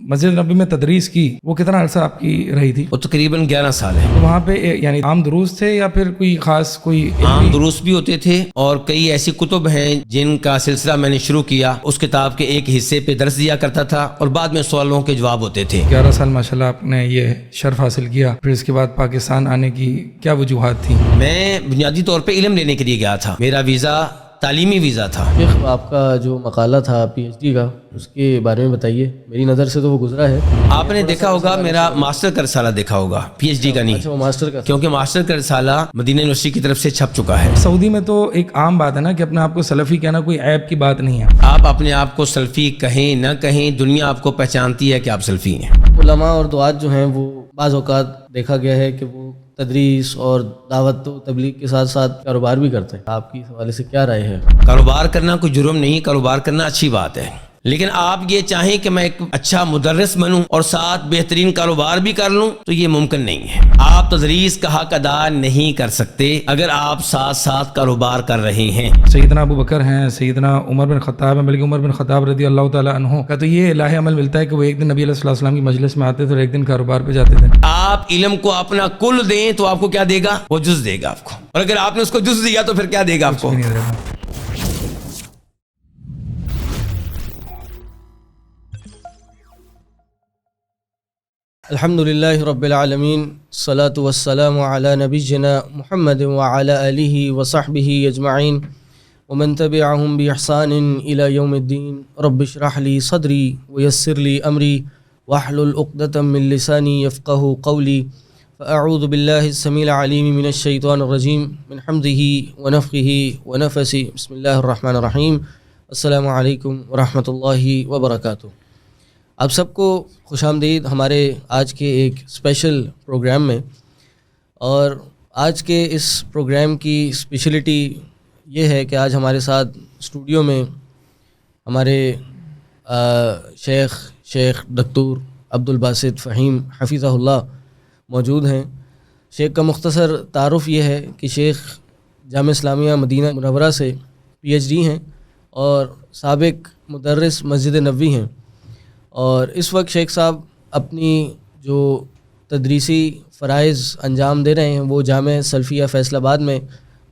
مسجد نبی میں تدریس کی وہ کتنا عرصہ آپ کی رہی تھی؟ وہ تقریباً 11 سال ہے۔ تو وہاں پہ یعنی عام دروس تھے یا پھر کوئی خاص کوئی عام دروس بھی ہوتے تھے، اور کئی ایسی کتب ہیں جن کا سلسلہ میں نے شروع کیا، اس کتاب کے ایک حصے پہ درس دیا کرتا تھا اور بعد میں سوالوں کے جواب ہوتے تھے۔ 11 سال ماشاءاللہ آپ نے یہ شرف حاصل کیا، پھر اس کے بعد پاکستان آنے کی کیا وجوہات تھیں؟ میں بنیادی طور پہ علم لینے کے لیے گیا تھا، میرا ویزا تعلیمی ویزا تھا۔ شیخ آپ کا جو مقالہ تھا پی ایچ ڈی کا، اس کے بارے میں بتائیے، میری نظر سے تو وہ گزرا ہے۔ آپ نے دیکھا ہوگا میرا ماسٹر کا رسالہ دیکھا ہوگا، پی ایچ ڈی کا نہیں، اچھا وہ ماسٹر کا، کیونکہ ماسٹر کا رسالہ مدینہ یونیورسٹی کی طرف سے چھپ چکا ہے۔ سعودی میں تو ایک عام بات ہے نا کہ اپنے آپ کو سلفی کہنا کوئی عیب کی بات نہیں ہے۔ آپ اپنے آپ کو سلفی کہیں نہ کہیں، دنیا آپ کو پہچانتی ہے کہ آپ سلفی ہیں۔ علماء اور دعات جو ہیں وہ بعض اوقات دیکھا گیا ہے کہ وہ تدریس اور دعوت و تبلیغ کے ساتھ ساتھ کاروبار بھی کرتے ہیں، آپ کی اس حوالے سے کیا رائے ہے؟ کاروبار کرنا کوئی جرم نہیں، کاروبار کرنا اچھی بات ہے، لیکن آپ یہ چاہیں کہ میں ایک اچھا مدرس بنوں اور ساتھ بہترین کاروبار بھی کر لوں تو یہ ممکن نہیں ہے۔ آپ تدریس کا حق ادا نہیں کر سکتے اگر آپ ساتھ ساتھ کاروبار کر رہے ہیں۔ سیدنا ابو بکر ہیں، سیدنا عمر بن خطاب ہیں، بلکہ عمر بن خطاب رضی اللہ تعالیٰ عنہ کا تو یہ الہی عمل ملتا ہے کہ وہ ایک دن نبی علیہ الصلوۃ والسلام کی مجلس میں آتے تھے اور ایک دن کاروبار پہ جاتے تھے۔ آپ علم کو اپنا کل دیں تو آپ کو کیا دے گا؟ وہ جز دے گا آپ کو، اور اگر آپ نے اس کو جز دیا تو پھر کیا دے گا آپ کو؟ الحمد للہ رب العالمین، الصلاۃ والسلام علی نبینا محمد وعلی آلہ وصحبہ اجمعین ومن تبعہم بإحسان الی یوم الدین۔ رب اشرح لی صدری ویسر لی امری واحلل عقدۃ من لسانی یفقہوا قولی، فاعوذ باللہ السمیع العلیم من الشیطان الرجیم من حمزہ ونفخہ ونفثہ، بسم اللہ الرحمن الرحیم۔ السلام علیکم ورحمۃ اللہ وبرکاتہ۔ آپ سب کو خوش آمدید ہمارے آج کے ایک اسپیشل پروگرام میں، اور آج کے اس پروگرام کی اسپیشلٹی یہ ہے کہ آج ہمارے ساتھ اسٹوڈیو میں ہمارے شیخ دکتور عبدالباسط فہیم حفظہ اللہ موجود ہیں۔ شیخ کا مختصر تعارف یہ ہے کہ شیخ جامعہ اسلامیہ مدینہ منورہ سے پی ایچ ڈی ہیں اور سابق مدرس مسجد نبوی ہیں، اور اس وقت شیخ صاحب اپنی جو تدریسی فرائض انجام دے رہے ہیں وہ جامعہ سلفیہ فیصل آباد میں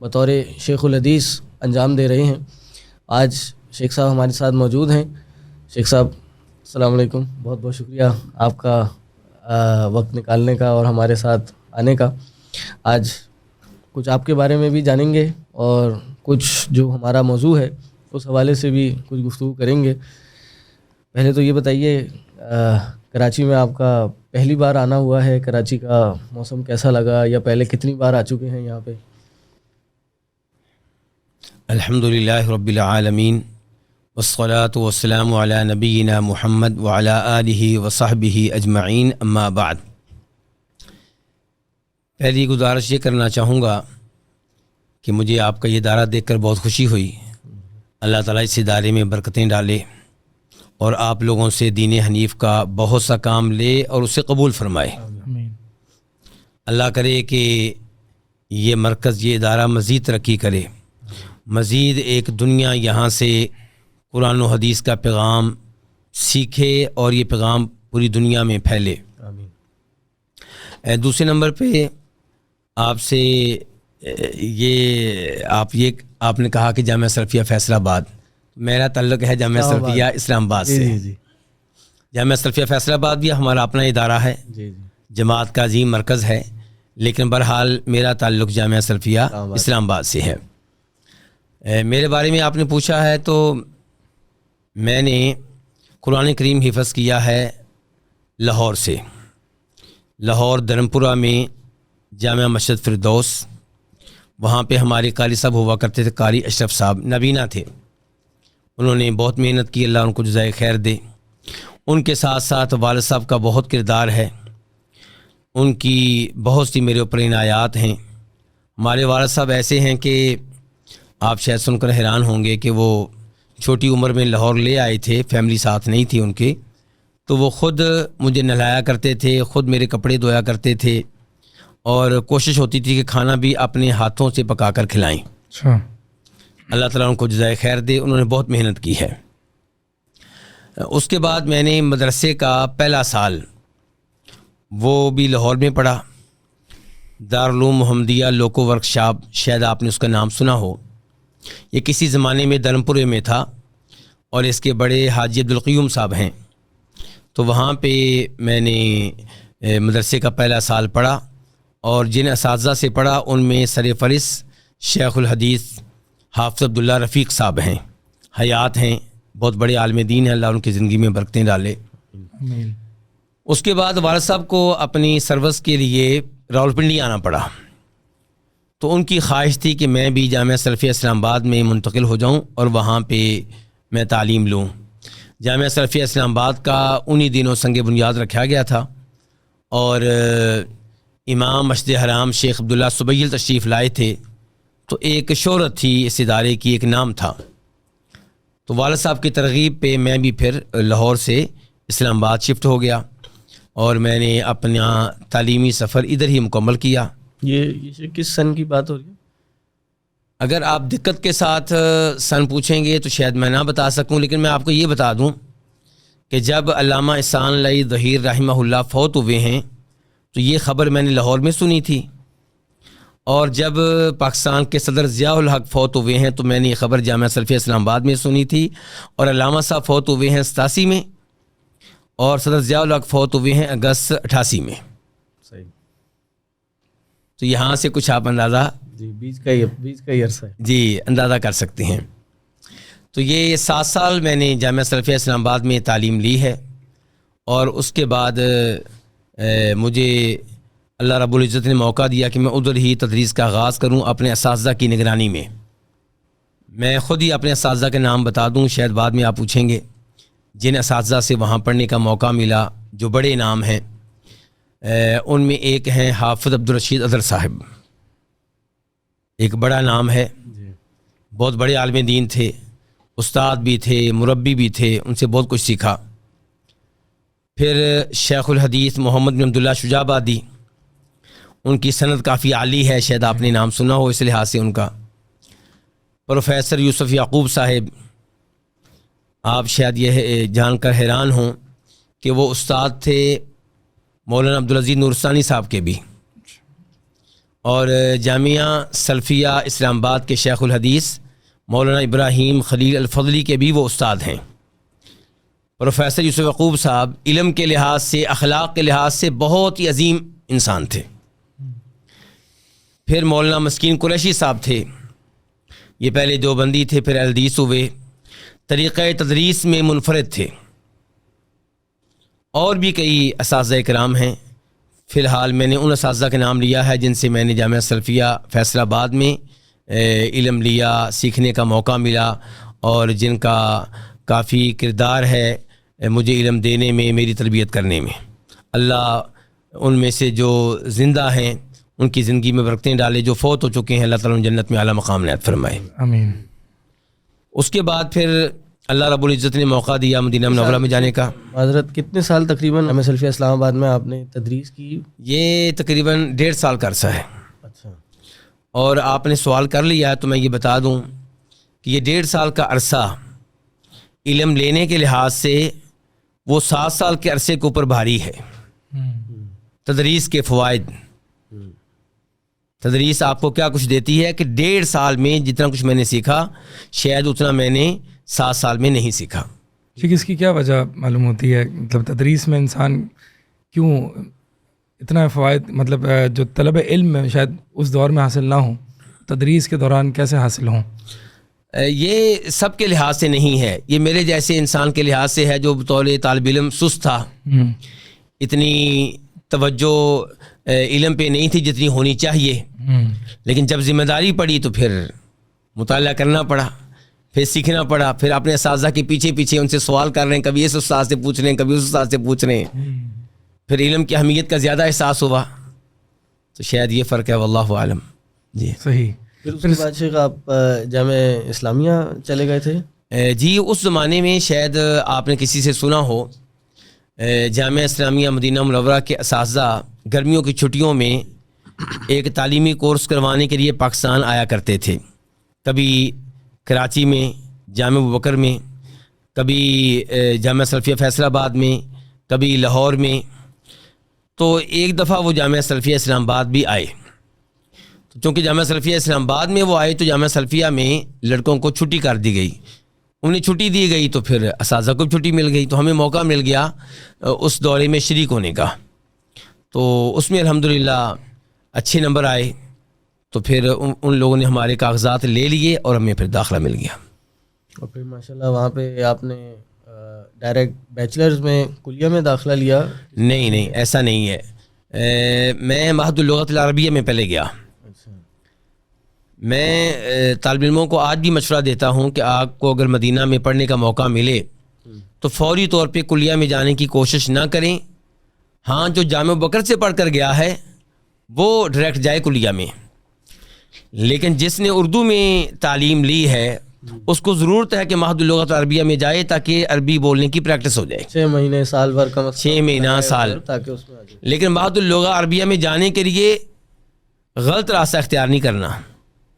بطور شیخ الحدیث انجام دے رہے ہیں۔ آج شیخ صاحب ہمارے ساتھ موجود ہیں۔ شیخ صاحب السلام علیکم، بہت بہت شکریہ آپ کا وقت نکالنے کا اور ہمارے ساتھ آنے کا۔ آج کچھ آپ کے بارے میں بھی جانیں گے اور کچھ جو ہمارا موضوع ہے اس حوالے سے بھی کچھ گفتگو کریں گے۔ پہلے تو یہ بتائیے، کراچی میں آپ کا پہلی بار آنا ہوا ہے، کراچی کا موسم کیسا لگا، یا پہلے کتنی بار آ چکے ہیں یہاں پہ؟ الحمدللہ رب العالمین، والصلاة والسلام علی نبینا محمد وعلی آلہ وصحبہ اجمعین، اما بعد۔ پہلی گزارش یہ کرنا چاہوں گا کہ مجھے آپ کا یہ ادارہ دیکھ کر بہت خوشی ہوئی۔ اللہ تعالیٰ اس ادارے میں برکتیں ڈالے اور آپ لوگوں سے دین حنیف کا بہت سا کام لے اور اسے قبول فرمائے۔ اللہ کرے کہ یہ مرکز، یہ ادارہ مزید ترقی کرے، مزید ایک دنیا یہاں سے قرآن و حدیث کا پیغام سیکھے اور یہ پیغام پوری دنیا میں پھیلے۔ دوسرے نمبر پہ آپ سے آپ نے کہا کہ جامعہ سلفیہ فیصل آباد، میرا تعلق ہے جامعہ سلفیہ اسلام آباد سے۔ جامعہ سلفیہ فیصل آباد بھی ہمارا اپنا ادارہ ہے، جماعت کا عظیم مرکز ہے، لیکن بہرحال میرا تعلق جامعہ سلفیہ اسلام آباد سے ہے۔ میرے بارے میں آپ نے پوچھا ہے تو میں نے قرآن کریم حفظ کیا ہے لاہور سے، لاہور دھرمپورہ میں جامعہ مسجد فردوس، وہاں پہ ہمارے قاری صاحب ہوا کرتے تھے، قاری اشرف صاحب نابینا تھے، انہوں نے بہت محنت کی، اللہ ان کو جزائے خیر دے۔ ان کے ساتھ ساتھ والد صاحب کا بہت کردار ہے، ان کی بہت سی میرے اوپر عنایات ہیں۔ ہمارے والد صاحب ایسے ہیں کہ آپ شاید سن کر حیران ہوں گے کہ وہ چھوٹی عمر میں لاہور لے آئے تھے، فیملی ساتھ نہیں تھی ان کے، تو وہ خود مجھے نہلایا کرتے تھے، خود میرے کپڑے دھویا کرتے تھے، اور کوشش ہوتی تھی کہ کھانا بھی اپنے ہاتھوں سے پکا کر کھلائیں۔ اللہ تعالیٰ ان کو جزائے خیر دے، انہوں نے بہت محنت کی ہے۔ اس کے بعد میں نے مدرسے کا پہلا سال وہ بھی لاہور میں پڑھا، دارالعلوم محمدیہ لوکو ورکشاپ، شاید آپ نے اس کا نام سنا ہو. یہ کسی زمانے میں دھرمپورے میں تھا اور اس کے بڑے حاجی عبدالقیوم صاحب ہیں. تو وہاں پہ میں نے مدرسے کا پہلا سال پڑھا اور جن اساتذہ سے پڑھا ان میں سر فہرست شیخ الحدیث حافظ عبداللہ رفیق صاحب ہیں، حیات ہیں، بہت بڑے عالم دین ہیں، اللہ ان کی زندگی میں برکتیں ڈالے. آمین. اس کے بعد والد صاحب کو اپنی سروس کے لیے راولپنڈی آنا پڑا. تو ان کی خواہش تھی کہ میں بھی جامعہ سلفیہ اسلام آباد میں منتقل ہو جاؤں اور وہاں پہ میں تعلیم لوں. جامعہ سلفیہ اسلام آباد کا انہی دنوں سنگ بنیاد رکھا گیا تھا اور امام مسجد حرام شیخ عبداللہ سبیل تشریف لائے تھے. تو ایک شہرت تھی اس ادارے کی، ایک نام تھا. تو والد صاحب کی ترغیب پہ میں بھی پھر لاہور سے اسلام آباد شفٹ ہو گیا اور میں نے اپنا تعلیمی سفر ادھر ہی مکمل کیا. یہ کس سن کی بات ہو رہی ہے؟ اگر آپ دقت کے ساتھ سن پوچھیں گے تو شاید میں نہ بتا سکوں، لیکن میں آپ کو یہ بتا دوں کہ جب علامہ احسان علی ظہیر رحمہ اللہ فوت ہوئے ہیں تو یہ خبر میں نے لاہور میں سنی تھی، اور جب پاکستان کے صدر ضیاء الحق فوت ہوئے ہیں تو میں نے یہ خبر جامعہ سلفیہ اسلام آباد میں سنی تھی. اور علامہ صاحب فوت ہوئے ہیں 87 میں اور صدر ضیاء الحق فوت ہوئے ہیں اگست 88 میں. صحیح. تو یہاں سے کچھ آپ اندازہ جی بیچ کا ہی عرصہ ہے. جی اندازہ کر سکتے ہیں. تو یہ 7 سال میں نے جامعہ سلفیہ اسلام آباد میں تعلیم لی ہے اور اس کے بعد مجھے اللہ رب العزت نے موقع دیا کہ میں ادھر ہی تدریس کا آغاز کروں اپنے اساتذہ کی نگرانی میں. میں خود ہی اپنے اساتذہ کے نام بتا دوں، شاید بعد میں آپ پوچھیں گے. جن اساتذہ سے وہاں پڑھنے کا موقع ملا جو بڑے نام ہیں، ان میں ایک ہیں حافظ عبدالرشید اظہر صاحب، ایک بڑا نام ہے، بہت بڑے عالم دین تھے، استاد بھی تھے، مربی بھی تھے، ان سے بہت کچھ سیکھا. پھر شیخ الحدیث محمد بن عبداللہ شجاع آبادی، ان کی سند کافی عالی ہے، شاید آپ نے نام سنا ہو اس لحاظ سے ان کا. پروفیسر یوسف یعقوب صاحب، آپ شاید یہ جان کر حیران ہوں کہ وہ استاد تھے مولانا عبدالعزیز نورستانی صاحب کے بھی، اور جامعہ سلفیہ اسلام آباد کے شیخ الحدیث مولانا ابراہیم خلیل الفضلی کے بھی وہ استاد ہیں. پروفیسر یوسف یعقوب صاحب علم کے لحاظ سے، اخلاق کے لحاظ سے بہت ہی عظیم انسان تھے. پھر مولانا مسکین قریشی صاحب تھے، یہ پہلے دیوبندی تھے، پھر الحدیث ہوئے، طریقہ تدریس میں منفرد تھے. اور بھی کئی اساتذہ کرام ہیں. فی الحال میں نے ان اساتذہ کا نام لیا ہے جن سے میں نے جامعہ سلفیہ فیصل آباد میں علم لیا، سیکھنے کا موقع ملا، اور جن کا کافی کردار ہے مجھے علم دینے میں، میری تربیت کرنے میں. اللہ ان میں سے جو زندہ ہیں ان کی زندگی میں برکتیں ڈالے، جو فوت ہو چکے ہیں اللہ تعالیٰ جنت میں اعلیٰ مقام عنایت فرمائے. آمین. اس کے بعد پھر اللہ رب العزت نے موقع دیا مدینہ منورہ میں جانے کا. حضرت کتنے سال تقریباً جامعہ سلفیہ اسلام آباد میں آپ نے تدریس کی؟ یہ تقریباً 1.5 سال کا عرصہ ہے. اچھا. اور آپ نے سوال کر لیا ہے تو میں یہ بتا دوں کہ یہ 1.5 سال کا عرصہ علم لینے کے لحاظ سے وہ 7 سال کے عرصے کے اوپر بھاری ہے. تدریس کے فوائد، تدریس آپ کو کیا کچھ دیتی ہے کہ 1.5 سال میں جتنا کچھ میں نے سیکھا شاید اتنا میں نے 7 سال میں نہیں سیکھا. ٹھیک، اس کی کیا وجہ معلوم ہوتی ہے؟ مطلب تدریس میں انسان کیوں اتنا فوائد، مطلب جو طلب علم میں شاید اس دور میں حاصل نہ ہوں، تدریس کے دوران کیسے حاصل ہوں؟ یہ سب کے لحاظ سے نہیں ہے، یہ میرے جیسے انسان کے لحاظ سے ہے جو بطور طالب علم سست تھا، اتنی توجہ علم پہ نہیں تھی جتنی ہونی چاہیے. لیکن جب ذمہ داری پڑی تو پھر مطالعہ کرنا پڑا، پھر سیکھنا پڑا، پھر اپنے اساتذہ کے پیچھے پیچھے ان سے سوال کر رہے ہیں، کبھی اس استاد سے پوچھ رہے ہیں، کبھی اس استاد سے پوچھ رہے ہیں. پھر علم کی اہمیت کا زیادہ احساس ہوا. تو شاید یہ فرق ہے، واللہ عالم. جی صحیح. پھر اس کے بعد شیخ آپ جامعہ اسلامیہ چلے گئے تھے؟ جی اس زمانے میں شاید آپ نے کسی سے سنا ہو، جامعہ اسلامیہ مدینہ منورہ کے اساتذہ گرمیوں کی چھٹیوں میں ایک تعلیمی کورس کروانے کے لیے پاکستان آیا کرتے تھے. کبھی کراچی میں جامعہ ابوبکر میں، کبھی جامعہ سلفیہ فیصل آباد میں، کبھی لاہور میں. تو ایک دفعہ وہ جامعہ سلفیہ اسلام آباد بھی آئے. تو چونکہ جامعہ سلفیہ اسلام آباد میں وہ آئے تو جامعہ سلفیہ میں لڑکوں کو چھٹی کر دی گئی. انہیں چھٹی دی گئی تو پھر اساتذہ کو چھٹی مل گئی، تو ہمیں موقع مل گیا اس دورے میں شریک ہونے کا. تو اس میں الحمدللہ اچھے نمبر آئے. تو پھر ان لوگوں نے ہمارے کاغذات لے لیے اور ہمیں پھر داخلہ مل گیا. اور پھر ماشاءاللہ وہاں پہ آپ نے ڈائریکٹ بیچلرز میں کلیہ میں داخلہ لیا؟ نہیں ایسا نہیں ہے. میں معہد اللغت العربیہ میں پہلے گیا. میں طالب علموں کو آج بھی مشورہ دیتا ہوں کہ آپ کو اگر مدینہ میں پڑھنے کا موقع ملے تو فوری طور پہ کلیہ میں جانے کی کوشش نہ کریں. ہاں جو جامع بکر سے پڑھ کر گیا ہے وہ ڈائریکٹ جائے کلیہ میں، لیکن جس نے اردو میں تعلیم لی ہے اس کو ضرورت ہے کہ معہد اللغت العربیہ میں جائے تاکہ عربی بولنے کی پریکٹس ہو جائے. 6 مہینے سال بھر کا 6 مہینہ سال تاکہ اس میں آ جائے. لیکن معہد اللغت العربیہ میں جانے کے لیے غلط راستہ اختیار نہیں کرنا،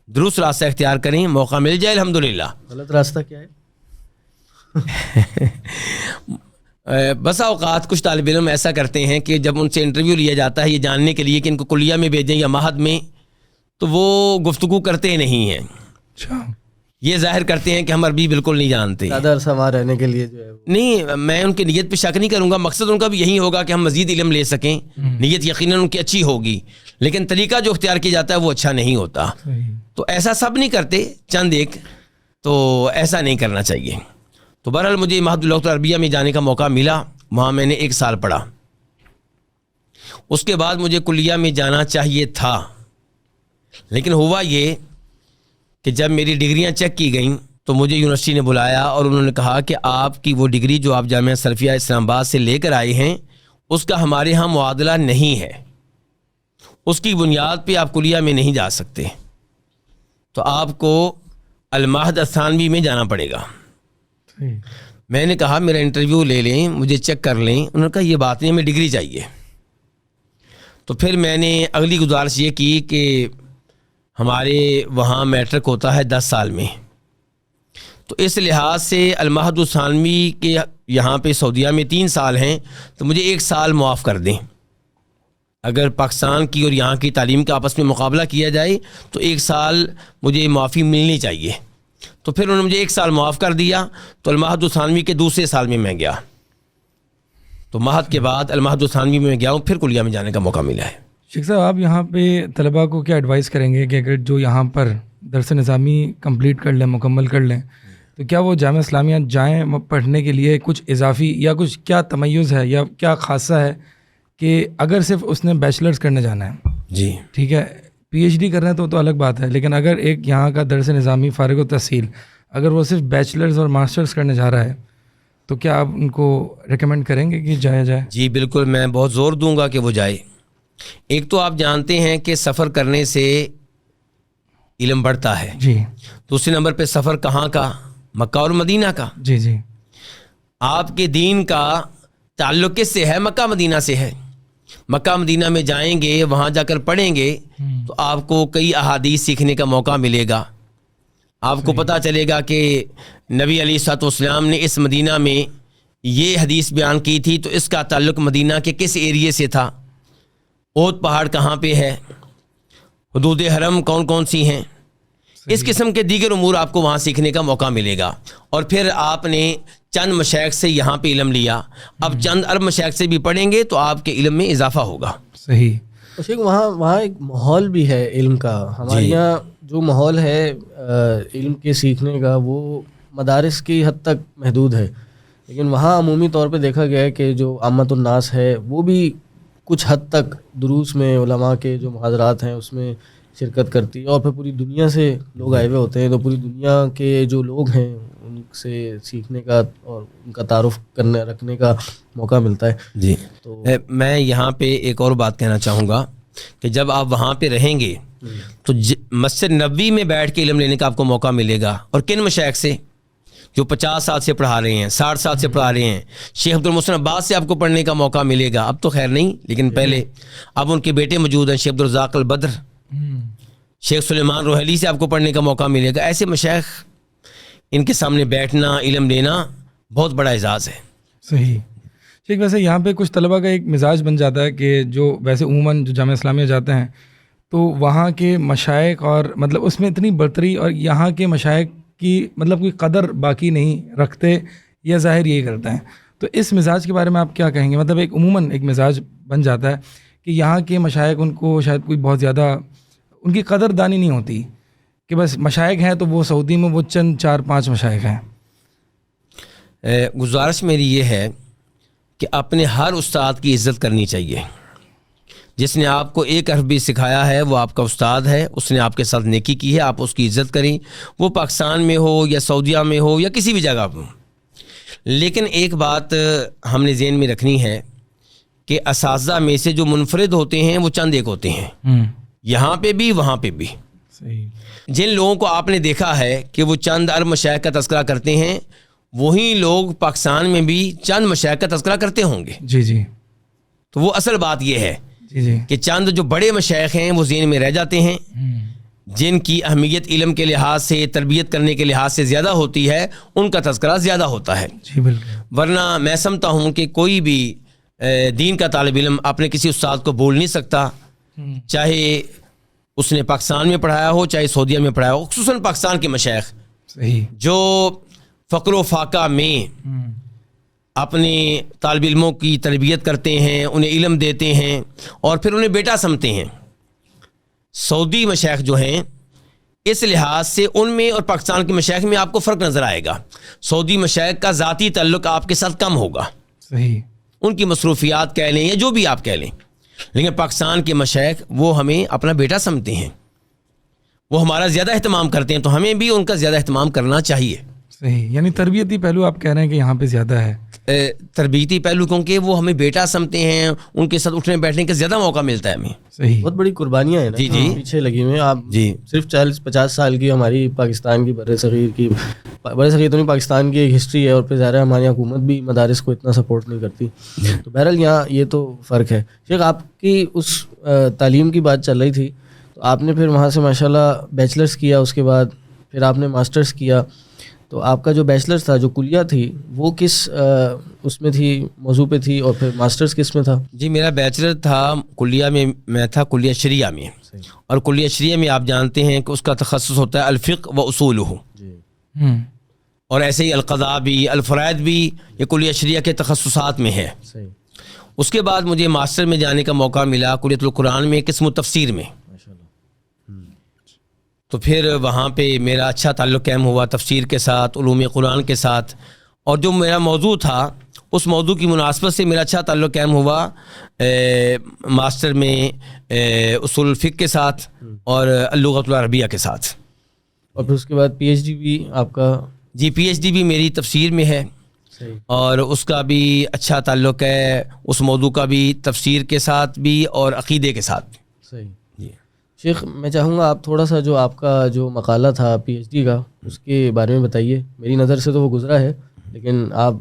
درست راستہ اختیار کریں، موقع مل جائے الحمدللہ. غلط راستہ کیا ہے؟ بسا اوقات کچھ طالب علم ایسا کرتے ہیں کہ جب ان سے انٹرویو لیا جاتا ہے یہ جاننے کے لیے کہ ان کو کلیہ میں بھیجیں یا معہد میں، تو وہ گفتگو کرتے نہیں ہیں. اچھا، یہ ظاہر کرتے ہیں کہ ہم عربی بالکل نہیں جانتے. زیادہ عرصہ وہاں رہنے کے لیے جو ہے نہیں، میں ان کی نیت پہ شک نہیں کروں گا. مقصد ان کا بھی یہی ہوگا کہ ہم مزید علم لے سکیں. نیت یقیناً ان کی اچھی ہوگی، لیکن طریقہ جو اختیار کیا جاتا ہے وہ اچھا نہیں ہوتا. تو ایسا سب نہیں کرتے، چند ایک، تو ایسا نہیں کرنا چاہیے. تو بہرحال مجھے معہد اللغت العربیہ میں جانے کا موقع ملا. وہاں میں نے 1 سال پڑھا. اس کے بعد مجھے کلیہ میں جانا چاہیے تھا، لیکن ہوا یہ کہ جب میری ڈگریاں چیک کی گئیں تو مجھے یونیورسٹی نے بلایا اور انہوں نے کہا کہ آپ کی وہ ڈگری جو آپ جامعہ سلفیہ اسلام آباد سے لے کر آئے ہیں اس کا ہمارے ہاں معادلہ نہیں ہے، اس کی بنیاد پہ آپ کلیہ میں نہیں جا سکتے، تو آپ کو المعہد الثانوی میں جانا پڑے گا. میں نے کہا میرا انٹرویو لے لیں، مجھے چیک کر لیں. انہوں نے کہا یہ بات نہیں، ہمیں ڈگری چاہیے. تو پھر میں نے اگلی گزارش یہ کی کہ ہمارے وہاں میٹرک ہوتا ہے 10 سال میں، تو اس لحاظ سے المعہد الثانوی کے یہاں پہ سعودیہ میں 3 سال ہیں، تو مجھے 1 سال معاف کر دیں. اگر پاکستان کی اور یہاں کی تعلیم کا آپس میں مقابلہ کیا جائے تو 1 سال مجھے معافی ملنی چاہیے. تو پھر انہوں نے مجھے 1 سال معاف کر دیا. تو المعہد الثانوی کے دوسرے سال میں گیا. تو معہد کے بعد المعہد الثانوی میں گیا ہوں، پھر کلیہ میں جانے کا موقع ملا ہے. شیخ صاحب، آپ یہاں پہ طلباء کو کیا ایڈوائز کریں گے کہ اگر جو یہاں پر درس نظامی کمپلیٹ کر لیں، مکمل کر لیں، تو کیا وہ جامعہ اسلامیہ جائیں پڑھنے کے لیے؟ کچھ اضافی یا کچھ کیا تمیز ہے یا کیا خاصہ ہے کہ اگر صرف اس نے بیچلرز کرنے جانا ہے، جی ٹھیک ہے، پی ایچ ڈی کرنا ہے تو الگ بات ہے، لیکن اگر ایک یہاں کا درس نظامی فارغ التحصیل اگر وہ صرف بیچلرز اور ماسٹرز کرنے جا رہا ہے تو کیا آپ ان کو ریکمینڈ کریں گے کہ جائے؟ جی بالکل، میں بہت زور دوں گا کہ وہ جائے. ایک تو آپ جانتے ہیں کہ سفر کرنے سے علم بڑھتا ہے. جی. دوسرے نمبر پہ سفر کہاں کا؟ مکہ اور مدینہ کا. جی. آپ کے دین کا تعلق کس سے ہے؟ مکہ مدینہ سے ہے. مکہ مدینہ میں جائیں گے، وہاں جا کر پڑھیں گے تو آپ کو کئی احادیث سیکھنے کا موقع ملے گا. آپ کو پتہ چلے گا کہ نبی علیہ الصلوۃ والسلام نے اس مدینہ میں یہ حدیث بیان کی تھی تو اس کا تعلق مدینہ کے کس ایریے سے تھا، احد پہاڑ کہاں پہ ہے، حدود حرم کون کون سی ہیں. اس قسم کے دیگر امور آپ کو وہاں سیکھنے کا موقع ملے گا. اور پھر آپ نے چند مشائخ سے یہاں پہ علم لیا، اب چند ارب مشائخ سے بھی پڑھیں گے تو آپ کے علم میں اضافہ ہوگا. صحیح. شیخ وہاں ایک ماحول بھی ہے علم کا. ہمارے یہاں جو ماحول ہے علم کے سیکھنے کا وہ مدارس کی حد تک محدود ہے، لیکن وہاں عمومی طور پہ دیکھا گیا ہے کہ جو عامت الناس ہے وہ بھی کچھ حد تک دروس میں علماء کے جو محاضرات ہیں اس میں شرکت کرتی ہے، اور پھر پوری دنیا سے لوگ آئے ہوئے ہوتے ہیں، تو پوری دنیا کے جو لوگ ہیں ان سے سیکھنے کا اور ان کا تعارف رکھنے کا موقع ملتا ہے. جی. تو میں یہاں پہ ایک اور بات کہنا چاہوں گا کہ جب آپ وہاں پہ رہیں گے تو مسجد نبوی میں بیٹھ کے علم لینے کا آپ کو موقع ملے گا. اور کن مشائخ سے؟ جو 50 سال سے پڑھا رہے ہیں، 60 سال سے پڑھا رہے ہیں. شیخ عبد المحسن عباس سے آپ کو پڑھنے کا موقع ملے گا. اب تو خیر نہیں، لیکن پہلے اب ان کے بیٹے موجود ہیں، شیخ عبد الرزاق البدر، شیخ سلیمان روحیلی سے آپ کو پڑھنے کا موقع ملے گا. ایسے مشائخ، ان کے سامنے بیٹھنا، علم لینا بہت بڑا اعزاز ہے. صحیح. شیخ ویسے یہاں پہ کچھ طلباء کا ایک مزاج بن جاتا ہے کہ جو ویسے عموماً جو جامعہ اسلامیہ جاتے ہیں تو وہاں کے مشائخ اور مطلب اس میں اتنی برتری اور یہاں کے مشائخ کی مطلب کوئی قدر باقی نہیں رکھتے یا ظاہر یہی کرتے ہیں. تو اس مزاج کے بارے میں آپ کیا کہیں گے؟ مطلب ایک عموماً ایک مزاج بن جاتا ہے کہ یہاں کے مشائخ ان کو شاید کوئی بہت زیادہ ان کی قدر دانی نہیں ہوتی کہ بس مشائخ ہیں تو وہ سعودی میں وہ چند 4-5 مشائخ ہیں. گزارش میری یہ ہے کہ اپنے ہر استاد کی عزت کرنی چاہیے. جس نے آپ کو ایک حرف بھی سکھایا ہے وہ آپ کا استاد ہے, اس نے آپ کے ساتھ نیکی کی ہے, آپ اس کی عزت کریں, وہ پاکستان میں ہو یا سعودیہ میں ہو یا کسی بھی جگہ پہ ہو. لیکن ایک بات ہم نے ذہن میں رکھنی ہے کہ اساتذہ میں سے جو منفرد ہوتے ہیں وہ چند ایک ہوتے ہیں, یہاں پہ بھی وہاں پہ بھی. صحیح. جن لوگوں کو آپ نے دیکھا ہے کہ وہ چند ارب مشائخ کا تذکرہ کرتے ہیں, وہی لوگ پاکستان میں بھی چند مشائخ کا تذکرہ کرتے ہوں گے. جی جی. تو وہ اصل بات یہ ہے جی جی. کہ چند جو بڑے مشائخ ہیں وہ ذہن میں رہ جاتے ہیں, جن کی اہمیت علم کے لحاظ سے, تربیت کرنے کے لحاظ سے زیادہ ہوتی ہے, ان کا تذکرہ زیادہ ہوتا ہے. جی بالکل. ورنہ میں سمجھتا ہوں کہ کوئی بھی دین کا طالب علم اپنے کسی استاد کو بول نہیں سکتا, چاہے اس نے پاکستان میں پڑھایا ہو چاہے سعودیہ میں پڑھایا ہو, خصوصاً پاکستان کے مشائخ صحیح. جو فقر و فاقہ میں اپنے طالب علموں کی تربیت کرتے ہیں, انہیں علم دیتے ہیں اور پھر انہیں بیٹا سمجھتے ہیں. سعودی مشائخ جو ہیں اس لحاظ سے ان میں اور پاکستان کے مشائخ میں آپ کو فرق نظر آئے گا. سعودی مشائخ کا ذاتی تعلق آپ کے ساتھ کم ہوگا, صحیح. ان کی مصروفیات کہہ لیں یا جو بھی آپ کہہ لیں, لیکن پاکستان کے مشائخ وہ ہمیں اپنا بیٹا سمجھتے ہیں, وہ ہمارا زیادہ اہتمام کرتے ہیں, تو ہمیں بھی ان کا زیادہ اہتمام کرنا چاہیے. صحیح. یعنی تربیتی پہلو آپ کہہ رہے ہیں کہ یہاں پہ زیادہ ہے. تربیتی پہلو کیونکہ وہ ہمیں بیٹا سمجھتے ہیں, ان کے ساتھ اٹھنے بیٹھنے کا زیادہ موقع ملتا ہے ہمیں. صحیح. بہت بڑی قربانیاں ہیں نا جی جی پیچھے لگی ہوئی ہیں. آپ جی صرف 40-50 سال کی ہماری پاکستان کی بر صغیر کی, بر صغیر تو نہیں, پاکستان کی ایک ہسٹری ہے, اور پھر ظاہر ہے ہماری حکومت بھی مدارس کو اتنا سپورٹ نہیں کرتی. تو بہرحال یہاں یہ تو فرق ہے. شیخ آپ کی اس تعلیم کی بات چل رہی تھی, تو آپ نے پھر وہاں سے ماشاءاللہ بیچلرس کیا, اس کے بعد پھر آپ نے ماسٹرس کیا. تو آپ کا جو بیچلرس تھا, جو کلیہ تھی, وہ کس اس میں تھی, موضوع پہ تھی, اور پھر ماسٹرس کس میں تھا؟ جی میرا بیچلر تھا کلیہ میں تھا کلیہ شریعہ میں. اور کلیہ شریعہ میں آپ جانتے ہیں کہ اس کا تخصص ہوتا ہے الفقہ و اصولہ, اور ایسے ہی القضاء بھی, الفرائض بھی, یہ کلیہ شریعہ کے تخصصات میں ہے. اس کے بعد مجھے ماسٹر میں جانے کا موقع ملا کلیۃ القرآن میں, قسم تفسیر میں. تو پھر وہاں پہ میرا اچھا تعلق قائم ہوا تفسیر کے ساتھ, علوم قرآن کے ساتھ, اور جو میرا موضوع تھا اس موضوع کی مناسبت سے میرا اچھا تعلق قائم ہوا ماسٹر میں اصول الفقہ کے ساتھ اور اللغۃ العربیہ کے ساتھ. اور پھر اس کے بعد پی ایچ ڈی بھی آپ کا؟ جی پی ایچ ڈی بھی میری تفسیر میں ہے, اور اس کا بھی اچھا تعلق ہے, اس موضوع کا بھی تفسیر کے ساتھ بھی اور عقیدے کے ساتھ بھی. صحیح. شیخ میں چاہوں گا آپ تھوڑا سا جو آپ کا جو مقالہ تھا پی ایچ ڈی کا, اس کے بارے میں بتائیے. میری نظر سے تو وہ گزرا ہے, لیکن آپ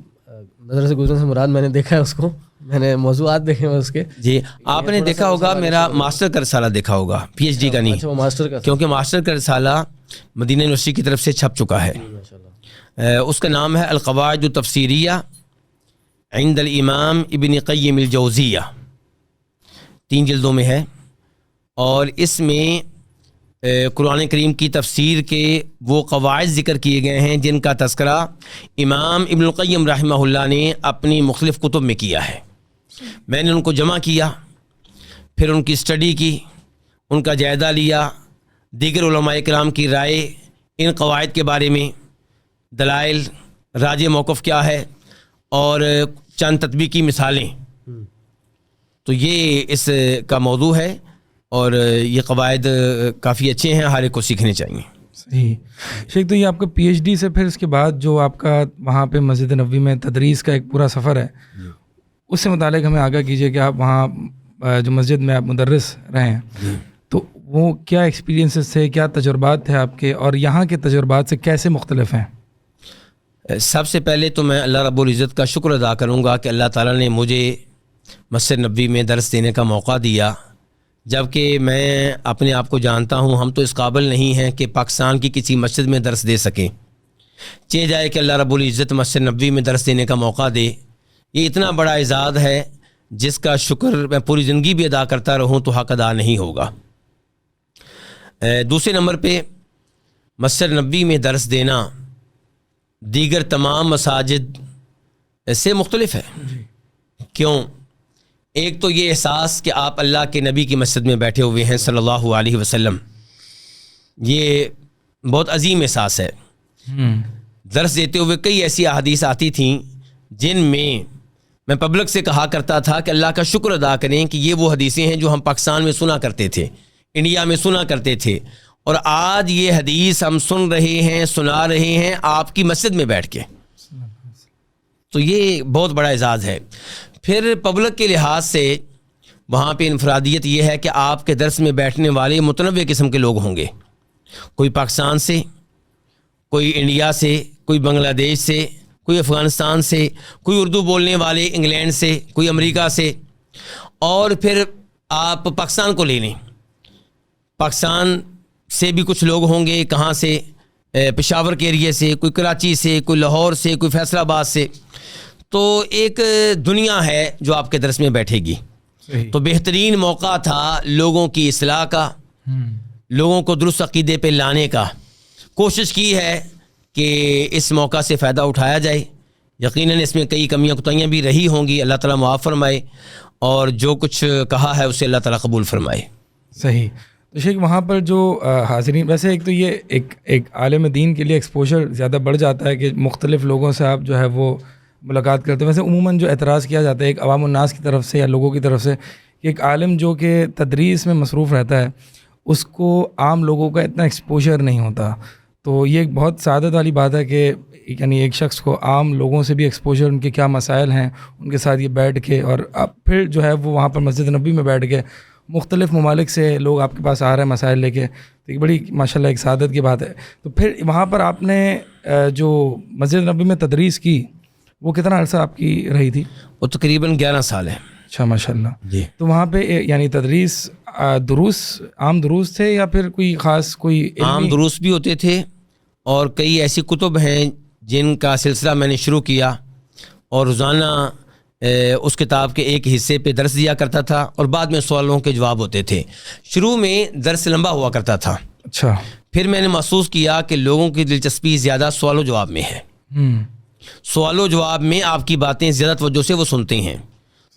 نظر سے گزرنے سے مراد میں نے دیکھا ہے اس کو, میں نے موضوعات دیکھے ہیں اس کے. جی آپ نے دیکھا ہوگا میرا ماسٹر کا رسالہ دیکھا ہوگا, پی ایچ ڈی کا نہیں. اچھا وہ ماسٹر کا, کیونکہ ماسٹر کا رسالہ مدینہ یونیورسٹی کی طرف سے چھپ چکا ہے. اس کا نام ہے القواعد التفسیریہ عند الامام ابن قیم الجوزیہ, 3 جلدوں میں ہے, اور اس میں قرآن کریم کی تفسیر کے وہ قواعد ذکر کیے گئے ہیں جن کا تذکرہ امام ابن القیم رحمہ اللہ نے اپنی مختلف کتب میں کیا ہے. میں نے ان کو جمع کیا, پھر ان کی اسٹڈی کی, ان کا جائزہ لیا, دیگر علماء کرام کی رائے ان قواعد کے بارے میں, دلائل, راج موقف کیا ہے, اور چند تطبیقی مثالیں. تو یہ اس کا موضوع ہے, اور یہ قواعد کافی اچھے ہیں, ہر ایک کو سیکھنے چاہیے. صحیح. شیخ تو یہ آپ کا پی ایچ ڈی سے پھر اس کے بعد جو آپ کا وہاں پہ مسجد نبوی میں تدریس کا ایک پورا سفر ہے, اس سے متعلق ہمیں آگاہ کیجیے کہ آپ وہاں جو مسجد میں آپ مدرس رہے ہیں, تو وہ کیا ایکسپیرینسز تھے, کیا تجربات تھے آپ کے, اور یہاں کے تجربات سے کیسے مختلف ہیں؟ سب سے پہلے تو میں اللہ رب العزت کا شکر ادا کروں گا کہ اللہ تعالیٰ نے مجھے مسجد نبوی میں درس دینے کا موقع دیا, جبکہ میں اپنے آپ کو جانتا ہوں ہم تو اس قابل نہیں ہیں کہ پاکستان کی کسی مسجد میں درس دے سکیں. چاہ جائے کہ اللہ رب العزت مسجد نبوی میں درس دینے کا موقع دے، یہ اتنا بڑا اعزاز ہے جس کا شکر میں پوری زندگی بھی ادا کرتا رہوں تو حق ادا نہیں ہوگا۔ دوسرے نمبر پہ مسجد نبوی میں درس دینا دیگر تمام مساجد سے مختلف ہے۔ کیوں؟ ایک تو یہ احساس کہ آپ اللہ کے نبی کی مسجد میں بیٹھے ہوئے ہیں صلی اللہ علیہ وسلم، یہ بہت عظیم احساس ہے۔ درس دیتے ہوئے کئی ایسی احادیث آتی تھیں جن میں پبلک سے کہا کرتا تھا کہ اللہ کا شکر ادا کریں کہ یہ وہ حدیثیں ہیں جو ہم پاکستان میں سنا کرتے تھے، انڈیا میں سنا کرتے تھے، اور آج یہ حدیث ہم سن رہے ہیں، سنا رہے ہیں آپ کی مسجد میں بیٹھ کے، تو یہ بہت بڑا اعزاز ہے۔ پھر پبلک کے لحاظ سے وہاں پہ انفرادیت یہ ہے کہ آپ کے درس میں بیٹھنے والے متنوع قسم کے لوگ ہوں گے، کوئی پاکستان سے، کوئی انڈیا سے، کوئی بنگلہ دیش سے، کوئی افغانستان سے، کوئی اردو بولنے والے انگلینڈ سے، کوئی امریکہ سے، اور پھر آپ پاکستان کو لے لیں، پاکستان سے بھی کچھ لوگ ہوں گے، کہاں سے، پشاور کے ایریے سے، کوئی کراچی سے، کوئی لاہور سے، کوئی فیصل آباد سے، تو ایک دنیا ہے جو آپ کے درس میں بیٹھے گی۔ تو بہترین موقع تھا لوگوں کی اصلاح کا، لوگوں کو درست عقیدے پہ لانے کا۔ کوشش کی ہے کہ اس موقع سے فائدہ اٹھایا جائے، یقیناً اس میں کئی کمیاں کوتاہیاں بھی رہی ہوں گی، اللہ تعالیٰ معاف فرمائے، اور جو کچھ کہا ہے اسے اللہ تعالیٰ قبول فرمائے۔ صحیح۔ تو شیخ وہاں پر جو حاضرین، ویسے ایک تو یہ ایک عالم دین کے لیے ایکسپوجر زیادہ بڑھ جاتا ہے کہ مختلف لوگوں سے آپ جو ہے وہ ملاقات کرتے ہیں۔ ویسے عموماً جو اعتراض کیا جاتا ہے ایک عوام الناس کی طرف سے یا لوگوں کی طرف سے کہ ایک عالم جو کہ تدریس میں مصروف رہتا ہے اس کو عام لوگوں کا اتنا ایکسپوجر نہیں ہوتا، تو یہ ایک بہت سعادت والی بات ہے کہ یعنی ایک شخص کو عام لوگوں سے بھی ایکسپوجر، ان کے کیا مسائل ہیں ان کے ساتھ یہ بیٹھ کے، اور اب پھر جو ہے وہ وہاں پر مسجد نبوی میں بیٹھ کے مختلف ممالک سے لوگ آپ کے پاس آ رہے ہیں مسائل لے کے، تو ایک بڑی ماشاءاللہ ایک سعادت کی بات ہے۔ تو پھر وہاں پر آپ نے جو مسجد نبوی میں تدریس کی وہ کتنا عرصہ آپ کی رہی تھی؟ وہ تقریباً 11 سال ہے۔ اچھا ماشاءاللہ جی۔ تو وہاں پہ یعنی تدریس دروس عام دروس تھے یا پھر کوئی خاص کوئی عام دروس بھی ہوتے تھے، اور کئی ایسی کتب ہیں جن کا سلسلہ میں نے شروع کیا، اور روزانہ اس کتاب کے ایک حصے پہ درس دیا کرتا تھا، اور بعد میں سوالوں کے جواب ہوتے تھے۔ شروع میں درس لمبا ہوا کرتا تھا، اچھا، پھر میں نے محسوس کیا کہ لوگوں کی دلچسپی زیادہ سوال و جواب میں ہے، سوال و جواب میں آپ کی باتیں زیادہ توجہ سے وہ سنتے ہیں۔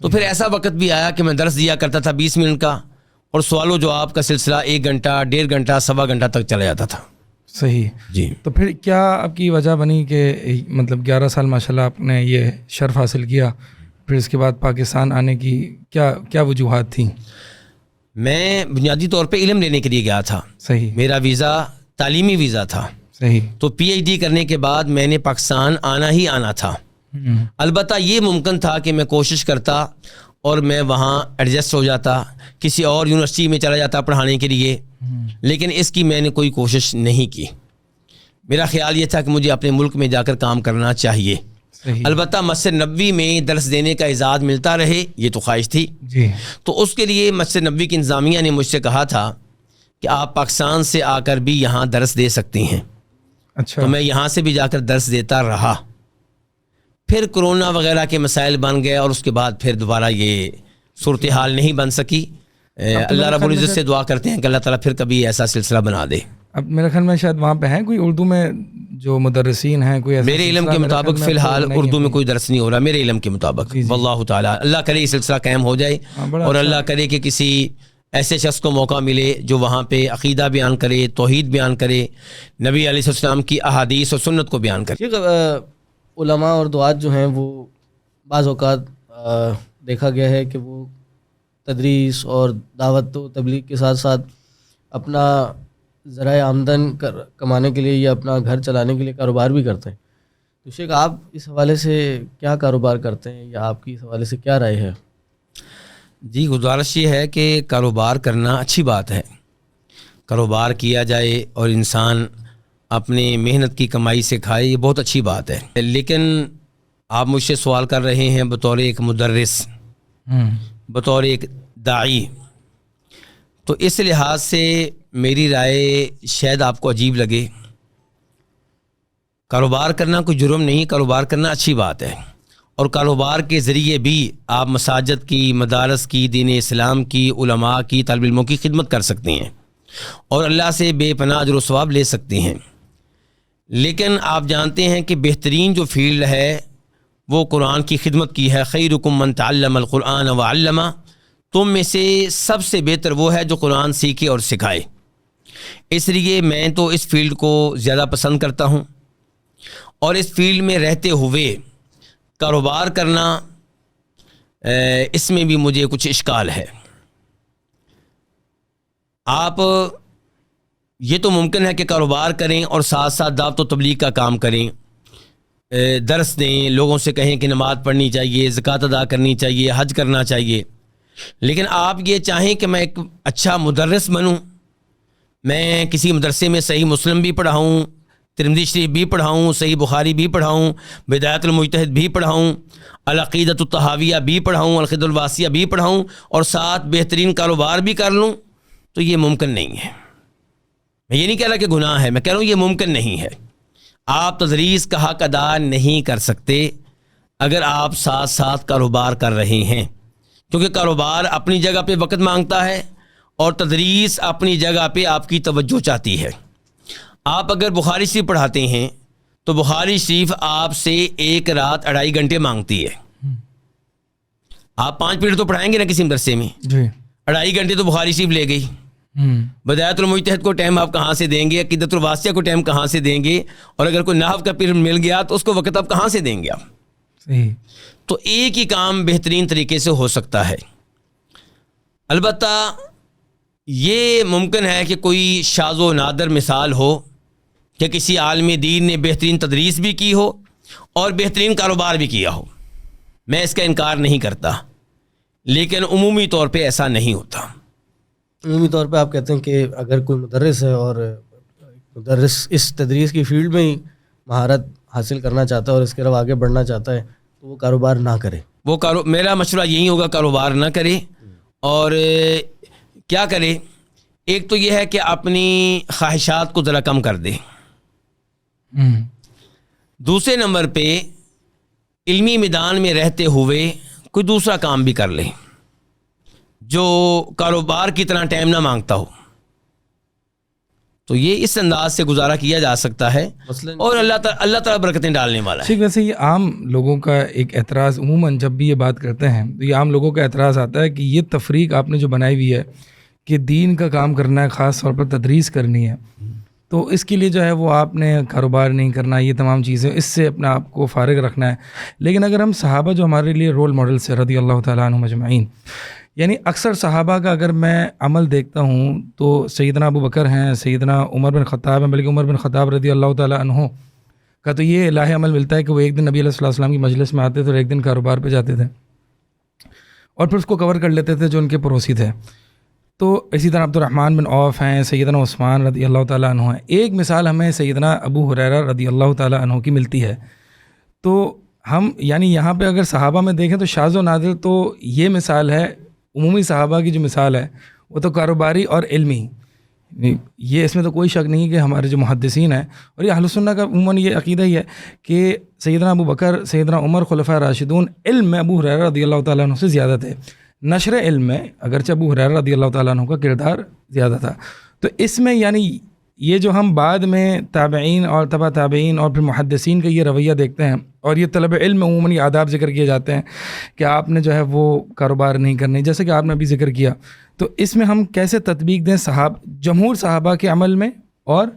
تو پھر ایسا وقت بھی آیا کہ میں درس دیا کرتا تھا 20 منٹ کا، اور سوال و جواب کا سلسلہ 1 گھنٹہ، 1.5 گھنٹہ، 1.25 گھنٹہ تک چلا جاتا تھا۔ صحیح جی۔ تو پھر کیا آپ کی وجہ بنی کہ مطلب 11 سال ماشاءاللہ آپ نے یہ شرف حاصل کیا، پھر اس کے بعد پاکستان آنے کی کیا وجوہات تھیں؟ میں بنیادی طور پہ علم لینے کے لیے گیا تھا۔ صحیح۔ میرا ویزا تعلیمی ویزا تھا۔ صحیح۔ تو پی ایچ ڈی کرنے کے بعد میں نے پاکستان آنا ہی آنا تھا۔ البتہ یہ ممکن تھا کہ میں کوشش کرتا اور میں وہاں ایڈجسٹ ہو جاتا، کسی اور یونیورسٹی میں چلا جاتا پڑھانے کے لیے، لیکن اس کی میں نے کوئی کوشش نہیں کی۔ میرا خیال یہ تھا کہ مجھے اپنے ملک میں جا کر کام کرنا چاہیے۔ البتہ مسجد نبوی میں درس دینے کا اعزاز ملتا رہے، یہ تو خواہش تھی۔ جی۔ تو اس کے لیے مسجد نبوی کی انتظامیہ نے مجھ سے کہا تھا کہ آپ پاکستان سے آ کر بھی یہاں درس دے سکتے ہیں۔ اچھا۔ تو میں یہاں سے بھی جا کر درس دیتا رہا۔ پھر کرونا وغیرہ کے مسائل بن گئے، اور اس کے بعد پھر دوبارہ یہ صورتحال نہیں بن سکی۔ اللہ رب العزت سے دعا کرتے ہیں کہ اللہ تعالیٰ پھر کبھی ایسا سلسلہ بنا دے۔ اب میرے خیال میں شاید وہاں پہ ہیں کوئی اردو میں جو مدرسین ہیں، کوئی میرے علم کے مطابق فی الحال اردو میں کوئی درس نہیں ہو رہا میرے علم کے مطابق۔ واللہ تعالیٰ، اللہ کرے یہ سلسلہ قائم ہو جائے، اور اللہ کرے کہ کسی ایسے شخص کو موقع ملے جو وہاں پہ عقیدہ بیان کرے، توحید بیان کرے، نبی علیہ السلام کی احادیث اور سنت کو بیان کرے۔ علماء اور دعات جو ہیں وہ بعض اوقات دیکھا گیا ہے کہ وہ تدریس اور دعوت و تبلیغ کے ساتھ ساتھ اپنا ذرائع آمدن کمانے کے لیے یا اپنا گھر چلانے کے لیے کاروبار بھی کرتے ہیں۔ تو شیخ آپ اس حوالے سے کیا کاروبار کرتے ہیں، یا آپ کی اس حوالے سے کیا رائے ہے؟ جی، گزارش یہ ہے کہ کاروبار کرنا اچھی بات ہے، کاروبار کیا جائے اور انسان اپنے محنت کی کمائی سے کھائے، یہ بہت اچھی بات ہے۔ لیکن آپ مجھ سے سوال کر رہے ہیں بطور ایک مدرس، بطور ایک داعی، تو اس لحاظ سے میری رائے شاید آپ کو عجیب لگے۔ کاروبار کرنا کوئی جرم نہیں، کاروبار کرنا اچھی بات ہے، اور کاروبار کے ذریعے بھی آپ مساجد کی، مدارس کی، دین اسلام کی، علماء کی، طالب علموں کی خدمت کر سکتے ہیں اور اللہ سے بے پناہ اجر و ثواب لے سکتے ہیں۔ لیکن آپ جانتے ہیں کہ بہترین جو فیلڈ ہے وہ قرآن کی خدمت کی ہے۔ خیرکم من تعلم القرآن وعلمہ، تم میں سے سب سے بہتر وہ ہے جو قرآن سیکھے اور سکھائے۔ اس لیے میں تو اس فیلڈ کو زیادہ پسند کرتا ہوں، اور اس فیلڈ میں رہتے ہوئے کاروبار کرنا اس میں بھی مجھے کچھ اشکال ہے۔ آپ یہ تو ممکن ہے کہ کاروبار کریں اور ساتھ ساتھ دعوت و تبلیغ کا کام کریں، درس دیں، لوگوں سے کہیں کہ نماز پڑھنی چاہیے، زکوٰۃ ادا کرنی چاہیے، حج کرنا چاہیے، لیکن آپ یہ چاہیں کہ میں ایک اچھا مدرس بنوں، میں کسی مدرسے میں صحیح مسلم بھی پڑھاؤں، ترمذی شریف بھی پڑھاؤں، صحیح بخاری بھی پڑھاؤں، بدایۃ المجتہد بھی پڑھاؤں، العقیدۃ الطحاویہ بھی پڑھاؤں، العقیدۃ الواسطیہ بھی پڑھاؤں، اور ساتھ بہترین کاروبار بھی کر لوں، تو یہ ممکن نہیں ہے۔ میں یہ نہیں کہہ رہا کہ گناہ ہے، میں کہہ رہا ہوں یہ ممکن نہیں ہے۔ آپ تدریس کا حق ادا نہیں کر سکتے اگر آپ ساتھ ساتھ کاروبار کر رہے ہیں، کیونکہ کاروبار اپنی جگہ پہ وقت مانگتا ہے اور تدریس اپنی جگہ پہ آپ کی توجہ چاہتی ہے۔ آپ اگر بخاری شریف پڑھاتے ہیں تو بخاری شریف آپ سے ایک رات 2.5 گھنٹے مانگتی ہے۔ آپ 5 پیریڈ تو پڑھائیں گے نا کسی مدرسے میں، جی 2.5 گھنٹے تو بخاری شریف لے گئی۔ بدایۃ المجتہد کو ٹائم آپ کہاں سے دیں گے؟ عقیدۃ الواسطیہ کو ٹائم کہاں سے دیں گے؟ اور اگر کوئی نحو کا پیریڈ مل گیا تو اس کو وقت آپ کہاں سے دیں گے آپ؟ صحیح۔ تو ایک ہی کام بہترین طریقے سے ہو سکتا ہے۔ البتہ یہ ممکن ہے کہ کوئی شاذ و نادر مثال ہو کہ کسی عالم دین نے بہترین تدریس بھی کی ہو اور بہترین کاروبار بھی کیا ہو، میں اس کا انکار نہیں کرتا، لیکن عمومی طور پہ ایسا نہیں ہوتا۔ عمومی طور پہ آپ کہتے ہیں کہ اگر کوئی مدرس ہے اور مدرس اس تدریس کی فیلڈ میں ہی مہارت حاصل کرنا چاہتا ہے اور اس کے علاوہ آگے بڑھنا چاہتا ہے تو وہ کاروبار نہ کرے۔ میرا مشورہ یہی ہوگا، کاروبار نہ کرے، اور کیا کرے؟ ایک تو یہ ہے کہ اپنی خواہشات کو ذرا کم کر دے، دوسرے نمبر پہ علمی میدان میں رہتے ہوئے کوئی دوسرا کام بھی کر لے جو کاروبار کی طرح ٹائم نہ مانگتا ہو، تو یہ اس انداز سے گزارا کیا جا سکتا ہے، اور اللہ تعالیٰ برکتیں ڈالنے والا ہے۔ ٹھیک، ویسے یہ عام لوگوں کا ایک اعتراض، عموماً جب بھی یہ بات کرتے ہیں تو یہ عام لوگوں کا اعتراض آتا ہے کہ یہ تفریق آپ نے جو بنائی ہوئی ہے کہ دین کا کام کرنا ہے، خاص طور پر تدریس کرنی ہے، تو اس کے لیے جو ہے وہ آپ نے کاروبار نہیں کرنا، یہ تمام چیزیں اس سے اپنے آپ کو فارغ رکھنا ہے۔ لیکن اگر ہم صحابہ جو ہمارے لیے رول ماڈلس ہیں رضی اللہ تعالیٰ عنہم اجمعین، یعنی اکثر صحابہ کا اگر میں عمل دیکھتا ہوں تو سیدنا ابو بکر ہیں، سیدنا عمر بن خطاب ہیں، بلکہ عمر بن خطاب رضی اللہ تعالیٰ عنہ کا تو یہ الہی عمل ملتا ہے کہ وہ ایک دن نبی علیہ الصلوۃ والسلام کی مجلس میں آتے تھے اور ایک دن کاروبار پہ جاتے تھے اور پھر اس کو کور کر لیتے تھے جو ان کے پڑوسی تھے۔ تو اسی طرح عبد الرحمن بن عوف ہیں، سیدنا عثمان رضی اللہ تعالیٰ عنہ ہیں۔ ایک مثال ہمیں سیدنا ابو ہریرہ رضی اللہ تعالیٰ عنہ کی ملتی ہے۔ تو ہم یعنی یہاں پہ اگر صحابہ میں دیکھیں تو شاذ و نادر تو یہ مثال ہے، عمومی صحابہ کی جو مثال ہے وہ تو کاروباری اور علمی، یہ اس میں تو کوئی شک نہیں کہ ہمارے جو محدثین ہیں، اور یہ اہل سنہ کا عموماً یہ عقیدہ ہی ہے کہ سیدنا ابو بکر، سیدنا عمر خلفاء راشدون علم میں ابو ہریرہ رضی اللہ تعالیٰ عنہ سے زیادہ تھے، نشر علم میں اگرچہ ابو ہریرہ رضی اللہ تعالیٰ عنہ کا کردار زیادہ تھا۔ تو اس میں یعنی یہ جو ہم بعد میں تابعین اور تبع تابعین اور پھر محدثین کا یہ رویہ دیکھتے ہیں، اور یہ طلب علم میں عموماً یہ آداب ذکر کیے جاتے ہیں کہ آپ نے جو ہے وہ کاروبار نہیں کرنے، جیسے کہ آپ نے ابھی ذکر کیا، تو اس میں ہم کیسے تطبیق دیں جمہور صحابہ کے عمل میں، اور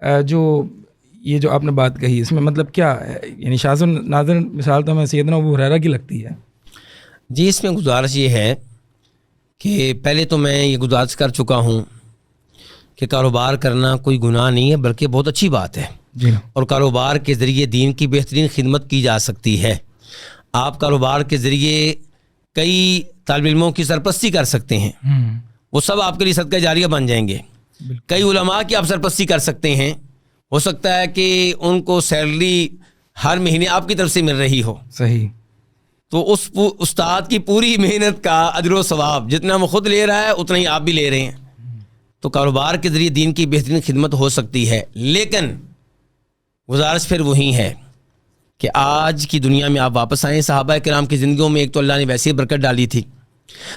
یہ جو آپ نے بات کہی اس میں مطلب کیا ہے؟ یعنی شاذ و نادر مثال تو ہمیں سیدنا ابو ہریرہ کی لگتی ہے۔ جی، اس میں گزارش یہ ہے کہ پہلے تو میں یہ گزارش کر چکا ہوں کہ کاروبار کرنا کوئی گناہ نہیں ہے بلکہ بہت اچھی بات ہے، جی، اور کاروبار کے ذریعے دین کی بہترین خدمت کی جا سکتی ہے۔ آپ کاروبار کے ذریعے کئی طالب علموں کی سرپرستی کر سکتے ہیں، وہ سب آپ کے لیے صدقہ جاریہ بن جائیں گے۔ کئی علماء کی آپ سرپرستی کر سکتے ہیں، ہو سکتا ہے کہ ان کو سیلری ہر مہینے آپ کی طرف سے مل رہی ہو، صحیح، تو اس استاد کی پوری محنت کا اجر و ثواب جتنا وہ خود لے رہا ہے اتنا ہی آپ بھی لے رہے ہیں۔ تو کاروبار کے ذریعے دین کی بہترین خدمت ہو سکتی ہے، لیکن گزارش پھر وہی ہے کہ آج کی دنیا میں آپ واپس آئیں. صحابہ کرام کی زندگیوں میں ایک تو اللہ نے ویسے ہی برکت ڈالی تھی,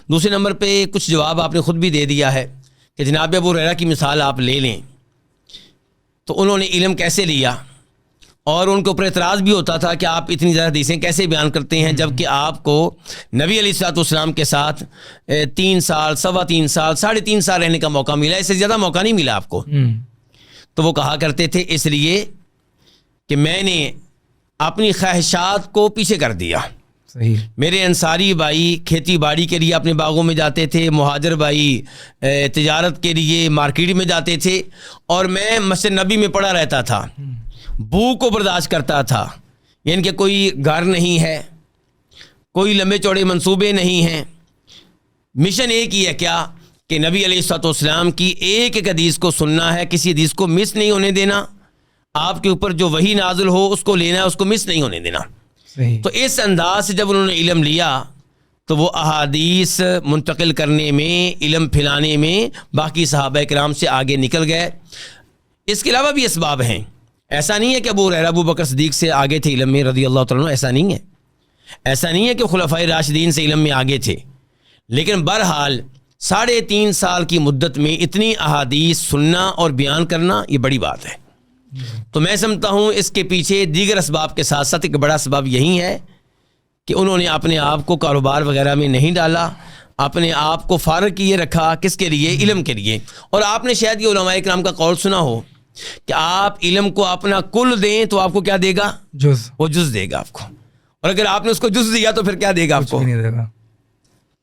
دوسرے نمبر پہ کچھ جواب آپ نے خود بھی دے دیا ہے کہ جناب ابو ہریرہ کی مثال آپ لے لیں تو انہوں نے علم کیسے لیا, اور ان کے اوپر اعتراض بھی ہوتا تھا کہ آپ اتنی زیادہ حدیثیں کیسے بیان کرتے ہیں جبکہ آپ کو نبی علیہ الصلوۃ والسلام کے ساتھ 3 سال, 3.25 سال, 3.5 سال رہنے کا موقع ملا, اس سے زیادہ موقع نہیں ملا آپ کو. تو وہ کہا کرتے تھے اس لیے کہ میں نے اپنی خواہشات کو پیچھے کر دیا. صحیح. میرے انصاری بھائی کھیتی باڑی کے لیے اپنے باغوں میں جاتے تھے, مہاجر بھائی تجارت کے لیے مارکیٹ میں جاتے تھے, اور میں مسجد نبی میں پڑا رہتا تھا, بھوک کو برداشت کرتا تھا. یعنی کہ کوئی گھر نہیں ہے, کوئی لمبے چوڑے منصوبے نہیں ہیں, مشن ایک ہی ہے کیا کہ نبی علیہ الصلوۃ والسلام کی ایک ایک حدیث کو سننا ہے, کسی حدیث کو مس نہیں ہونے دینا, آپ کے اوپر جو وحی نازل ہو اس کو لینا ہے, اس کو مس نہیں ہونے دینا. صحیح. تو اس انداز سے جب انہوں نے علم لیا تو وہ احادیث منتقل کرنے میں, علم پھیلانے میں باقی صحابہ کرام سے آگے نکل گئے. اس کے علاوہ بھی اسباب ہیں, ایسا نہیں ہے کہ ابو ہریرہ ابو بکر صدیق سے آگے تھے علم میں رضی اللہ تعالیٰ عنہ, ایسا نہیں ہے. ایسا نہیں ہے کہ خلفائے راشدین سے علم میں آگے تھے, لیکن بہرحال 3.5 سال کی مدت میں اتنی احادیث سننا اور بیان کرنا یہ بڑی بات ہے. تو میں سمجھتا ہوں اس کے پیچھے دیگر اسباب کے ساتھ ساتھ ایک بڑا اسباب یہی ہے کہ انہوں نے اپنے آپ کو کاروبار وغیرہ میں نہیں ڈالا, اپنے آپ کو فارغ کیے رکھا. کس کے لیے؟ علم کے لیے. اور آپ نے شاید یہ علماء کرام کا قول سنا ہو کہ آپ علم کو اپنا کل دیں تو آپ کو کیا دے گا؟ جز. وہ جز دے گا آپ کو, اور اگر آپ نے اس کو جز دیا تو پھر کیا دے گا آپ کو؟ نہیں دے گا.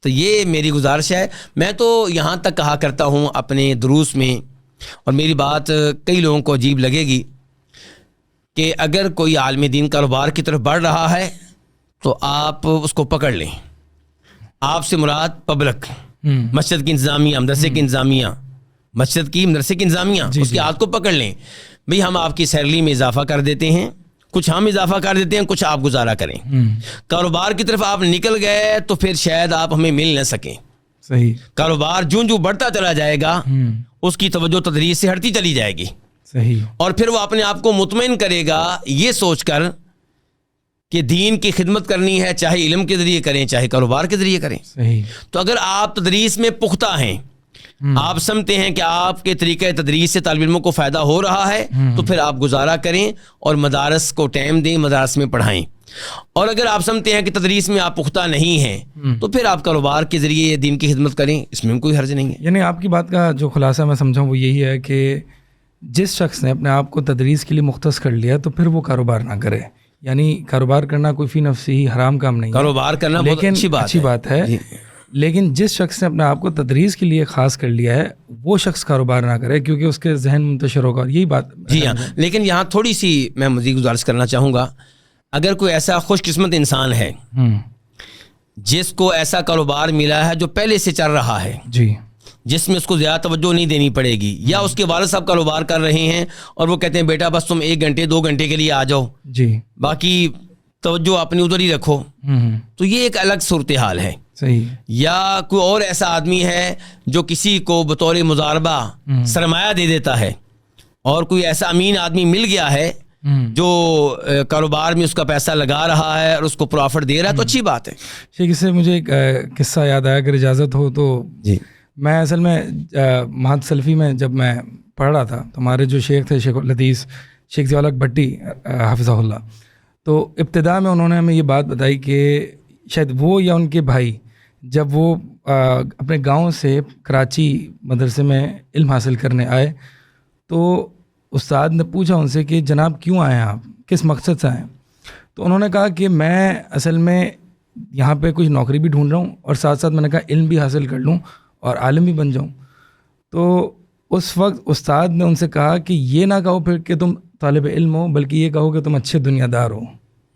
تو یہ میری گزارش ہے. میں تو یہاں تک کہا کرتا ہوں اپنے دروس میں, اور میری بات کئی لوگوں کو عجیب لگے گی, کہ اگر کوئی عالم دین کاروبار کی طرف بڑھ رہا ہے تو آپ اس کو پکڑ لیں. آپ سے مراد پبلک, مسجد کی انتظامیہ, مدرسے کی انتظامیہ, مسجد کی مدرسے کی انتظامیہ, اس کے ہاتھ کو پکڑ لیں. بھئی ہم آپ کی سیلری میں اضافہ کر دیتے ہیں, کچھ ہم اضافہ کر دیتے ہیں, کچھ آپ گزارا کریں. کاروبار کی طرف آپ نکل گئے تو پھر شاید آپ ہمیں مل نہ سکیں. صحیح. کاروبار جو بڑھتا چلا جائے گا اس کی توجہ تدریس سے ہٹتی چلی جائے گی. صحیح. اور پھر وہ اپنے آپ کو مطمئن کرے گا یہ سوچ کر کہ دین کی خدمت کرنی ہے, چاہے علم کے ذریعے کریں چاہے کاروبار کے ذریعے کریں. صحیح. تو اگر آپ تدریس میں پختہ ہیں, آپ سمجھتے ہیں کہ آپ کے طریقہ تدریس سے طالب علموں کو فائدہ ہو رہا ہے, تو پھر آپ گزارا کریں اور مدارس کو ٹائم دیں, مدارس میں پڑھائیں. اور اگر آپ سمجھتے ہیں کہ تدریس میں آپ پختہ نہیں ہیں تو پھر آپ کاروبار کے ذریعے دین کی خدمت کریں, اس میں کوئی حرج نہیں ہے. یعنی آپ کی بات کا جو خلاصہ میں سمجھاؤں وہ یہی ہے کہ جس شخص نے اپنے آپ کو تدریس کے لیے مختص کر لیا تو پھر وہ کاروبار نہ کرے. یعنی کاروبار کرنا کوئی فی نفسی ہی حرام کام نہیں ہے, کاروبار کرنا بہت اچھی بات ہے. لیکن جس شخص نے اپنے آپ کو تدریس کے لیے خاص کر لیا ہے وہ شخص کاروبار نہ کرے, کیونکہ اس کے ذہن منتشر ہوگا. یہی بات. جی ہاں, لیکن یہاں تھوڑی سی میں مزید گزارش کرنا چاہوں گا. اگر کوئی ایسا خوش قسمت انسان ہے جس کو ایسا کاروبار ملا ہے جو پہلے سے چل رہا ہے, جی, جس میں اس کو زیادہ توجہ نہیں دینی پڑے گی, یا اس کے والد صاحب کاروبار کر رہے ہیں اور وہ کہتے ہیں بیٹا بس تم 1 گھنٹے 2 گھنٹے کے لیے آ جاؤ, جی, باقی توجہ اپنی ادھر ہی رکھو, تو یہ ایک الگ صورتحال ہے. صحیح. یا کوئی اور ایسا آدمی ہے جو کسی کو بطور مضاربہ سرمایہ دے دیتا ہے, اور کوئی ایسا امین آدمی مل گیا ہے جو کاروبار میں اس کا پیسہ لگا رہا ہے اور اس کو پروفٹ دے رہا ہے, تو اچھی بات ہے. شیخ اس سے مجھے ایک قصہ یاد آیا, اگر اجازت ہو تو. جی. میں اصل میں مہد سلفی میں جب میں پڑھ رہا تھا تو ہمارے جو شیخ تھے شیخ الحدیث شیخ ضیاء الحق بھٹی حافظہ اللہ, تو ابتدا میں انہوں نے ہمیں یہ بات بتائی کہ شاید وہ یا ان کے بھائی جب وہ اپنے گاؤں سے کراچی مدرسے میں علم حاصل کرنے آئے تو استاد نے پوچھا ان سے کہ جناب کیوں آئے ہیں آپ, کس مقصد سے آئے ہیں؟ تو انہوں نے کہا کہ میں اصل میں یہاں پہ کچھ نوکری بھی ڈھونڈ رہا ہوں اور ساتھ ساتھ میں نے کہا علم بھی حاصل کر لوں اور عالم بھی بن جاؤں. تو اس وقت استاد نے ان سے کہا کہ یہ نہ کہو پھر کہ تم طالب علم ہو, بلکہ یہ کہو کہ تم اچھے دنیا دار ہو.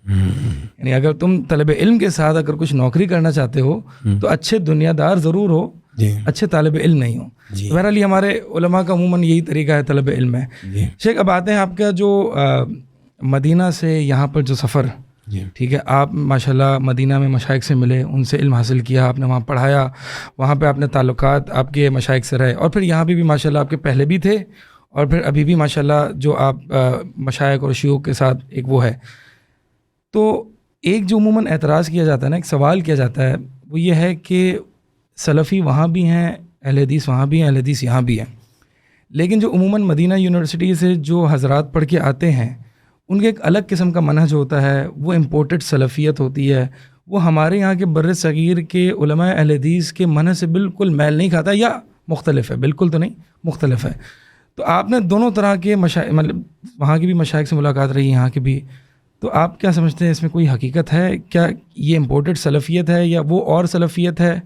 یعنی اگر تم طالب علم کے ساتھ اگر کچھ نوکری کرنا چاہتے ہو تو اچھے دنیا دار ضرور ہو, اچھے طالب علم نہیں ہو. بہرحال ہمارے علماء کا عموماً یہی طریقہ ہے طالب علم ہے. شیخ اب آتے ہیں آپ کا جو مدینہ سے یہاں پر جو سفر, ٹھیک ہے, آپ ماشاءاللہ مدینہ میں مشائخ سے ملے, ان سے علم حاصل کیا, آپ نے وہاں پڑھایا, وہاں پہ آپ نے تعلقات آپ کے مشائخ سے رہے, اور پھر یہاں پہ بھی ماشاءاللہ آپ کے پہلے بھی تھے اور پھر ابھی بھی ماشاءاللہ جو آپ مشائخ اور شیوخ کے ساتھ ایک وہ ہے. تو ایک جو عموماً اعتراض کیا جاتا ہے نا، ایک سوال کیا جاتا ہے، وہ یہ ہے کہ سلفی وہاں بھی ہیں، اہل حدیث وہاں بھی ہیں، اہل حدیث یہاں بھی ہیں، لیکن جو عموماً مدینہ یونیورسٹی سے جو حضرات پڑھ کے آتے ہیں ان کے ایک الگ قسم کا منہج ہوتا ہے، وہ امپورٹڈ سلفیت ہوتی ہے، وہ ہمارے یہاں کے بر صغیر کے علماء اہل حدیث کے منہج سے بالکل میل نہیں کھاتا، یا مختلف ہے، بالکل تو نہیں، مختلف ہے. تو آپ نے دونوں طرح کے مطلب وہاں کی بھی مشائخ سے ملاقات رہی، یہاں کی بھی، تو آپ کیا سمجھتے ہیں اس میں کوئی حقیقت ہے؟ کیا یہ امپورٹڈ سلفیت ہے یا وہ اور سلفیت ہے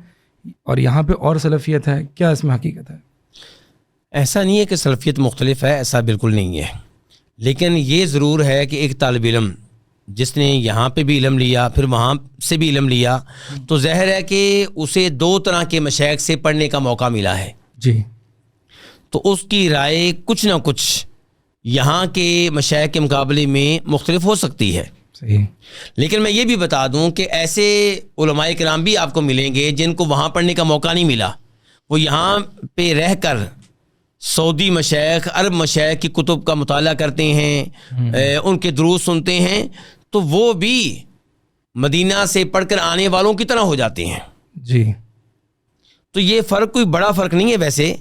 اور یہاں پہ اور سلفیت ہے؟ کیا اس میں حقیقت ہے؟ ایسا نہیں ہے کہ سلفیت مختلف ہے، ایسا بالکل نہیں ہے، لیکن یہ ضرور ہے کہ ایک طالب علم جس نے یہاں پہ بھی علم لیا پھر وہاں سے بھی علم لیا، تو ظاہر ہے کہ اسے دو طرح کے مشائخ سے پڑھنے کا موقع ملا ہے. جی. تو اس کی رائے کچھ نہ کچھ یہاں کے مشائخ کے مقابلے میں مختلف ہو سکتی ہے. صحیح. لیکن میں یہ بھی بتا دوں کہ ایسے علماء کرام بھی آپ کو ملیں گے جن کو وہاں پڑھنے کا موقع نہیں ملا، وہ یہاں پہ رہ کر سعودی مشائخ، عرب مشائخ کی کتب کا مطالعہ کرتے ہیں، ان کے دروس سنتے ہیں، تو وہ بھی مدینہ سے پڑھ کر آنے والوں کی طرح ہو جاتے ہیں. جی. تو یہ فرق کوئی بڑا فرق نہیں ہے ویسے،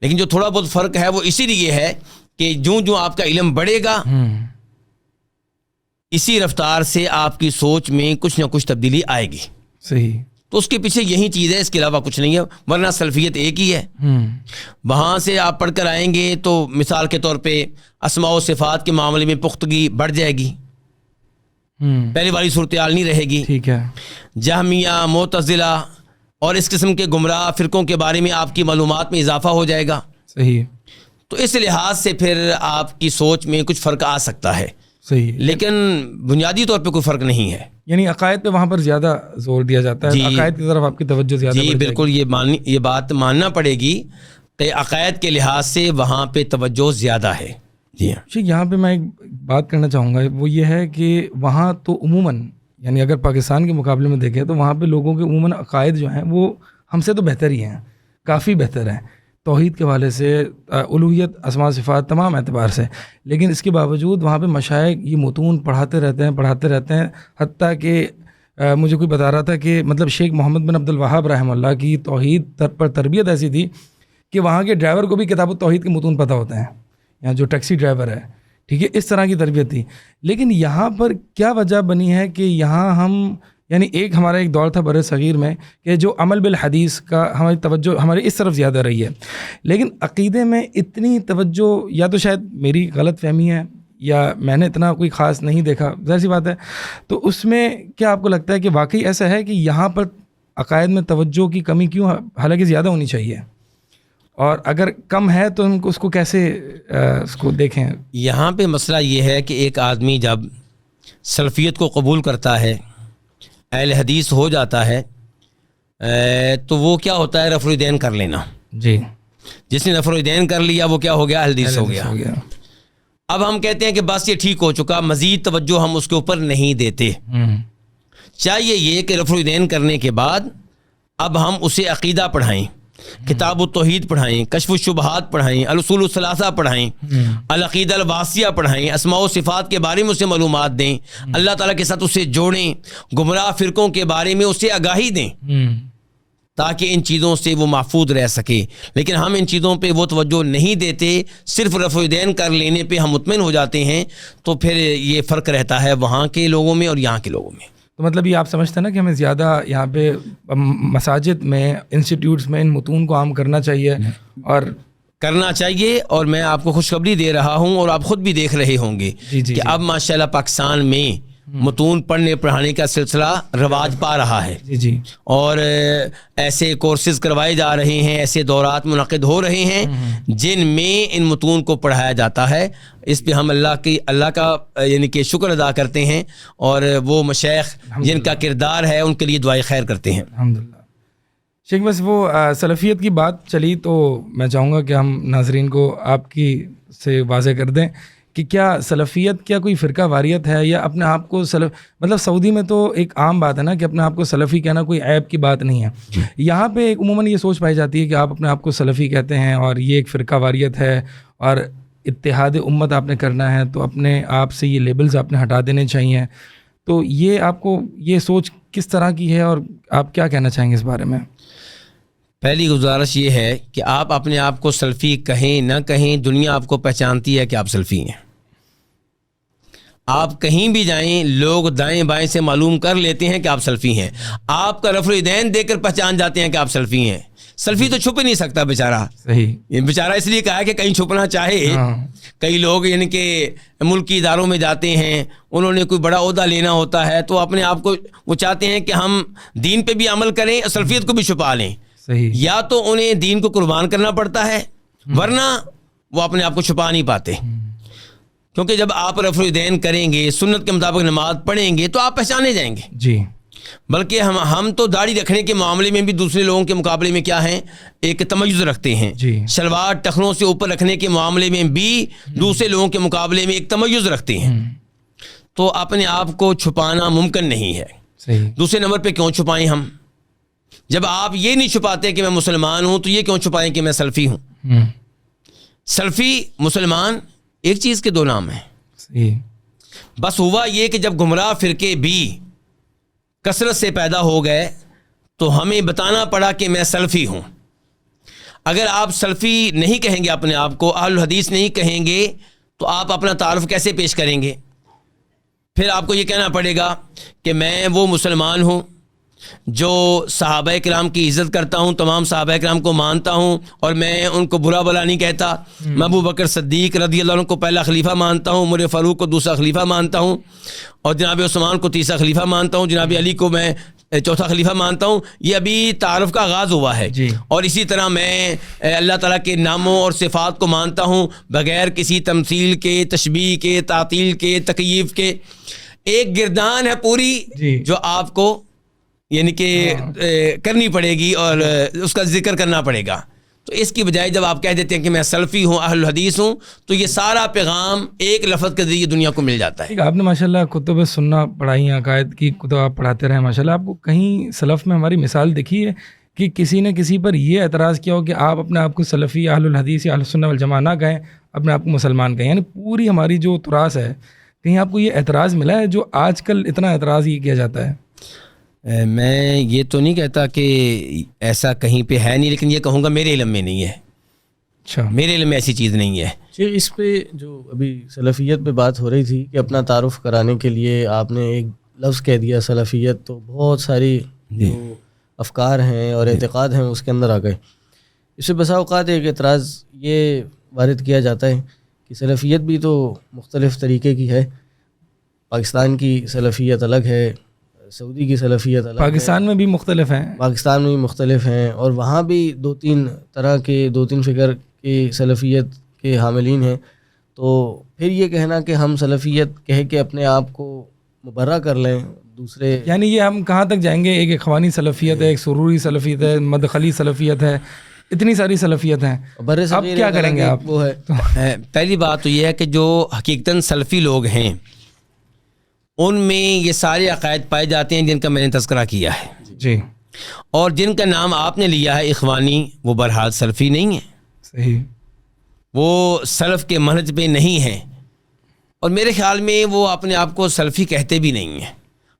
لیکن جو تھوڑا بہت فرق ہے وہ اسی لیے ہے کہ جو آپ کا علم بڑھے گا اسی رفتار سے آپ کی سوچ میں کچھ نہ کچھ تبدیلی آئے گی. صحیح. تو اس کے پیچھے یہی چیز ہے، اس کے علاوہ کچھ نہیں ہے، ورنہ سلفیت ایک ہی ہے. وہاں سے آپ پڑھ کر آئیں گے تو مثال کے طور پہ اسماء و صفات کے معاملے میں پختگی بڑھ جائے گی، پہلے والی صورتحال نہیں رہے گی. ٹھیک ہے. جہمیہ، معتزلہ اور اس قسم کے گمراہ فرقوں کے بارے میں آپ کی معلومات میں اضافہ ہو جائے گا. صحیح. تو اس لحاظ سے پھر آپ کی سوچ میں کچھ فرق آ سکتا ہے. صحیح. لیکن بنیادی طور پہ کوئی فرق نہیں ہے. یعنی عقائد پہ وہاں پر زیادہ زور دیا جاتا ہے. عقائد کی طرف آپ کی توجہ زیادہ جی بالکل، یہ بات ماننا پڑے گی کہ عقائد کے لحاظ سے وہاں پہ توجہ زیادہ ہے. جی ہاں. یہاں پہ میں ایک بات کرنا چاہوں گا، وہ یہ ہے کہ وہاں تو عموماً یعنی اگر پاکستان کے مقابلے میں دیکھیں تو وہاں پہ لوگوں کے عموماً عقائد جو ہیں وہ ہم سے تو بہتر ہی ہیں، کافی بہتر ہیں، توحید کے حوالے سے، الوہیت، اسماء صفات، تمام اعتبار سے. لیکن اس کے باوجود وہاں پہ مشائخ یہ متون پڑھاتے رہتے ہیں، حتیٰ کہ مجھے کوئی بتا رہا تھا کہ مطلب شیخ محمد بن عبد الوہاب رحمہ اللہ کی توحید پر تربیت ایسی تھی کہ وہاں کے ڈرائیور کو بھی کتاب التوحید کے متون پتہ ہوتے ہیں، یہاں جو ٹیکسی ڈرائیور ہے، ٹھیک ہے، اس طرح کی تربیت تھی. لیکن یہاں پر کیا وجہ بنی ہے کہ یہاں ہم یعنی ہمارا ایک دور تھا بر صغیر میں کہ جو عمل بالحدیث کا ہماری توجہ ہماری اس طرف زیادہ رہی ہے، لیکن عقیدے میں اتنی توجہ یا تو شاید میری غلط فہمی ہے یا میں نے اتنا کوئی خاص نہیں دیکھا، ظاہر سی بات ہے. تو اس میں کیا آپ کو لگتا ہے کہ واقعی ایسا ہے کہ یہاں پر عقائد میں توجہ کی کمی کیوں، حالانکہ زیادہ ہونی چاہیے، اور اگر کم ہے تو ان کو اس کو کیسے اس کو دیکھیں؟ یہاں پہ مسئلہ یہ ہے کہ ایک آدمی جب سلفیت کو قبول کرتا ہے، اہل حدیث ہو جاتا ہے، تو وہ کیا ہوتا ہے، رفع الدین کر لینا. جی. جس نے رفع الدین کر لیا وہ کیا ہو گیا، اہل حدیث ہو گیا. اب ہم کہتے ہیں کہ بس یہ ٹھیک ہو چکا، مزید توجہ ہم اس کے اوپر نہیں دیتے. چاہیے یہ کہ رفع الدین کرنے کے بعد اب ہم اسے عقیدہ پڑھائیں، کتاب التوحید پڑھائیں، کشف الشبہات پڑھائیں، الاصول الثلاثہ پڑھائیں، العقیدہ الواسطیہ پڑھائیں، اسماء و صفات کے بارے میں اسے معلومات دیں، اللہ تعالیٰ کے ساتھ اسے جوڑیں، گمراہ فرقوں کے بارے میں اسے آگاہی دیں تاکہ ان چیزوں سے وہ محفوظ رہ سکے. لیکن ہم ان چیزوں پہ وہ توجہ نہیں دیتے، صرف رفع الدین کر لینے پہ ہم مطمئن ہو جاتے ہیں، تو پھر یہ فرق رہتا ہے وہاں کے لوگوں میں اور یہاں کے لوگوں میں. تو مطلب یہ آپ سمجھتے ہیں نا کہ ہمیں زیادہ یہاں پہ مساجد میں، انسٹیٹیوٹس میں ان متون کو عام کرنا چاہیے اور کرنا چاہیے. اور میں آپ کو خوشخبری دے رہا ہوں اور آپ خود بھی دیکھ رہے ہوں گے کہ اب ماشاءاللہ پاکستان میں متون پڑھنے پڑھانے کا سلسلہ رواج پا رہا ہے. جی. اور ایسے کورسز کروائے جا رہے ہیں، ایسے دورات منعقد ہو رہے ہیں جن میں ان متون کو پڑھایا جاتا ہے. اس پہ ہم اللہ کا یعنی کہ شکر ادا کرتے ہیں، اور وہ مشائخ جن کا کردار ہے ان کے لیے دعائیں خیر کرتے ہیں. الحمدللہ. شیخ بس وہ سلفیت کی بات چلی تو میں چاہوں گا کہ ہم ناظرین کو آپ کی سے واضح کر دیں کہ کیا سلفیت کیا کوئی فرقہ واریت ہے، یا اپنے آپ کو مطلب سعودی میں تو ایک عام بات ہے نا کہ اپنے آپ کو سلفی کہنا کوئی عیب کی بات نہیں ہے. یہاں پہ عموماً یہ سوچ پائی جاتی ہے کہ آپ اپنے آپ کو سلفی کہتے ہیں اور یہ ایک فرقہ واریت ہے، اور اتحاد امت آپ نے کرنا ہے تو اپنے آپ سے یہ لیبلز آپ نے ہٹا دینے چاہیے. تو یہ آپ کو یہ سوچ کس طرح کی ہے اور آپ کیا کہنا چاہیں گے اس بارے میں؟ پہلی گزارش یہ ہے کہ آپ اپنے آپ کو سلفی کہیں نہ کہیں، دنیا آپ کو پہچانتی ہے کہ آپ سلفی ہیں. آپ کہیں بھی جائیں لوگ دائیں بائیں سے معلوم کر لیتے ہیں کہ آپ سلفی ہیں. آپ کا رفع الیدین دیکھ کر پہچان جاتے ہیں کہ آپ سلفی ہیں. سلفی تو چھپ ہی نہیں سکتا بیچارہ. صحیح. یہ بیچارہ اس لیے کہا ہے کہ کہیں چھپنا چاہے. کئی لوگ یعنی کہ ملکی اداروں میں جاتے ہیں، انہوں نے کوئی بڑا عہدہ لینا ہوتا ہے تو اپنے آپ کو وہ چاہتے ہیں کہ ہم دین پہ بھی عمل کریں اور سلفیت کو بھی چھپا لیں. صحیح. یا تو انہیں دین کو قربان کرنا پڑتا ہے ورنہ وہ اپنے آپ کو چھپا نہیں پاتے. کیونکہ جب آپ رفع الیدین کریں گے، سنت کے مطابق نماز پڑھیں گے تو آپ پہچانے جائیں گے. جی. بلکہ ہم تو داڑھی رکھنے کے معاملے میں بھی دوسرے لوگوں کے مقابلے میں کیا ہیں، ایک تمیز رکھتے ہیں. جی. شلوار ٹخنوں سے اوپر رکھنے کے معاملے میں بھی دوسرے لوگوں کے مقابلے میں ایک تمیز رکھتے ہیں. تو اپنے آپ کو چھپانا ممکن نہیں ہے. صحیح. دوسرے نمبر پہ کیوں چھپائیں ہم؟ جب آپ یہ نہیں چھپاتے کہ میں مسلمان ہوں تو یہ کیوں چھپائیں کہ میں سلفی ہوں؟ سلفی مسلمان ایک چیز کے دو نام ہیں. صحیح. بس ہوا یہ کہ جب گمراہ فرقے بھی کثرت سے پیدا ہو گئے تو ہمیں بتانا پڑا کہ میں سلفی ہوں. اگر آپ سلفی نہیں کہیں گے، اپنے آپ کو اہل الحدیث نہیں کہیں گے تو آپ اپنا تعارف کیسے پیش کریں گے؟ پھر آپ کو یہ کہنا پڑے گا کہ میں وہ مسلمان ہوں جو صحابہ کرام کی عزت کرتا ہوں، تمام صحابہ کرام کو مانتا ہوں اور میں ان کو برا بلا نہیں کہتا. میں ابو بکر صدیق رضی اللہ عنہ کو پہلا خلیفہ مانتا ہوں، عمر فاروق کو دوسرا خلیفہ مانتا ہوں، اور جناب عثمان کو تیسرا خلیفہ مانتا ہوں، جناب علی کو میں چوتھا خلیفہ مانتا ہوں. یہ ابھی تعارف کا آغاز ہوا ہے. جی. اور اسی طرح میں اللہ تعالیٰ کے ناموں اور صفات کو مانتا ہوں بغیر کسی تمثیل کے، تشبیہ کے، تعطیل کے، تکییف کے. ایک گردان ہے پوری جو آپ کو یعنی کہ کرنی پڑے گی اور اس کا ذکر کرنا پڑے گا. تو اس کی بجائے جب آپ کہہ دیتے ہیں کہ میں سلفی ہوں، اہل الحدیث ہوں، تو یہ سارا پیغام ایک لفظ کے ذریعے دنیا کو مل جاتا ہے. آپ نے ماشاءاللہ کتب سنہ پڑھائی ہیں، عقائد کی کتب آپ پڑھاتے رہے ماشاءاللہ. آپ کو کہیں سلف میں ہماری مثال دیکھی ہے کہ کسی نے کسی پر یہ اعتراض کیا ہو کہ آپ اپنے آپ کو سلفی، اہل الحدیث یا اہل السنہ والجماعہ نہ کہیں، اپنے آپ کو مسلمان کہیں؟ یعنی پوری ہماری جو تراث ہے، کہیں آپ کو یہ اعتراض ملا ہے جو آج کل اتنا اعتراض یہ کیا جاتا ہے؟ میں یہ تو نہیں کہتا کہ ایسا کہیں پہ ہے نہیں، لیکن یہ کہوں گا میرے علم میں نہیں ہے. اچھا. میرے علم میں ایسی چیز نہیں ہے. اس پہ جو ابھی سلفیت پہ بات ہو رہی تھی کہ اپنا تعارف کرانے کے لیے آپ نے ایک لفظ کہہ دیا سلفیت، تو بہت ساری جو افکار ہیں اور اعتقاد ہیں اس کے اندر آ گئے. اس سے بسا اوقات ایک اعتراض یہ وارد کیا جاتا ہے کہ سلفیت بھی تو مختلف طریقے کی ہے. پاکستان کی سلفیت الگ ہے، سعودی کی سلفیت الگ، پاکستان میں بھی مختلف ہیں، پاکستان میں بھی مختلف ہیں، اور وہاں بھی دو تین طرح کے، دو تین فکر کی سلفیت کے حاملین ہیں. تو پھر یہ کہنا کہ ہم سلفیت کہہ کے اپنے آپ کو مبرہ کر لیں دوسرے، یعنی یہ ہم کہاں تک جائیں گے؟ ایک اخوانی سلفیت ہے، ایک سروری سلفیت ہے، مدخلی سلفیت ہے، اتنی ساری سلفیت ہیں. اب کیا کریں گے آپ؟ وہ ہے پہلی بات تو یہ ہے کہ جو حقیقتاً سلفی لوگ ہیں ان میں یہ سارے عقائد پائے جاتے ہیں جن کا میں نے تذکرہ کیا ہے. جی. اور جن کا نام آپ نے لیا ہے اخوانی، وہ بہرحال سلفی نہیں ہیں. صحیح. وہ سلف کے منہج پہ نہیں ہیں، اور میرے خیال میں وہ اپنے آپ کو سلفی کہتے بھی نہیں ہیں.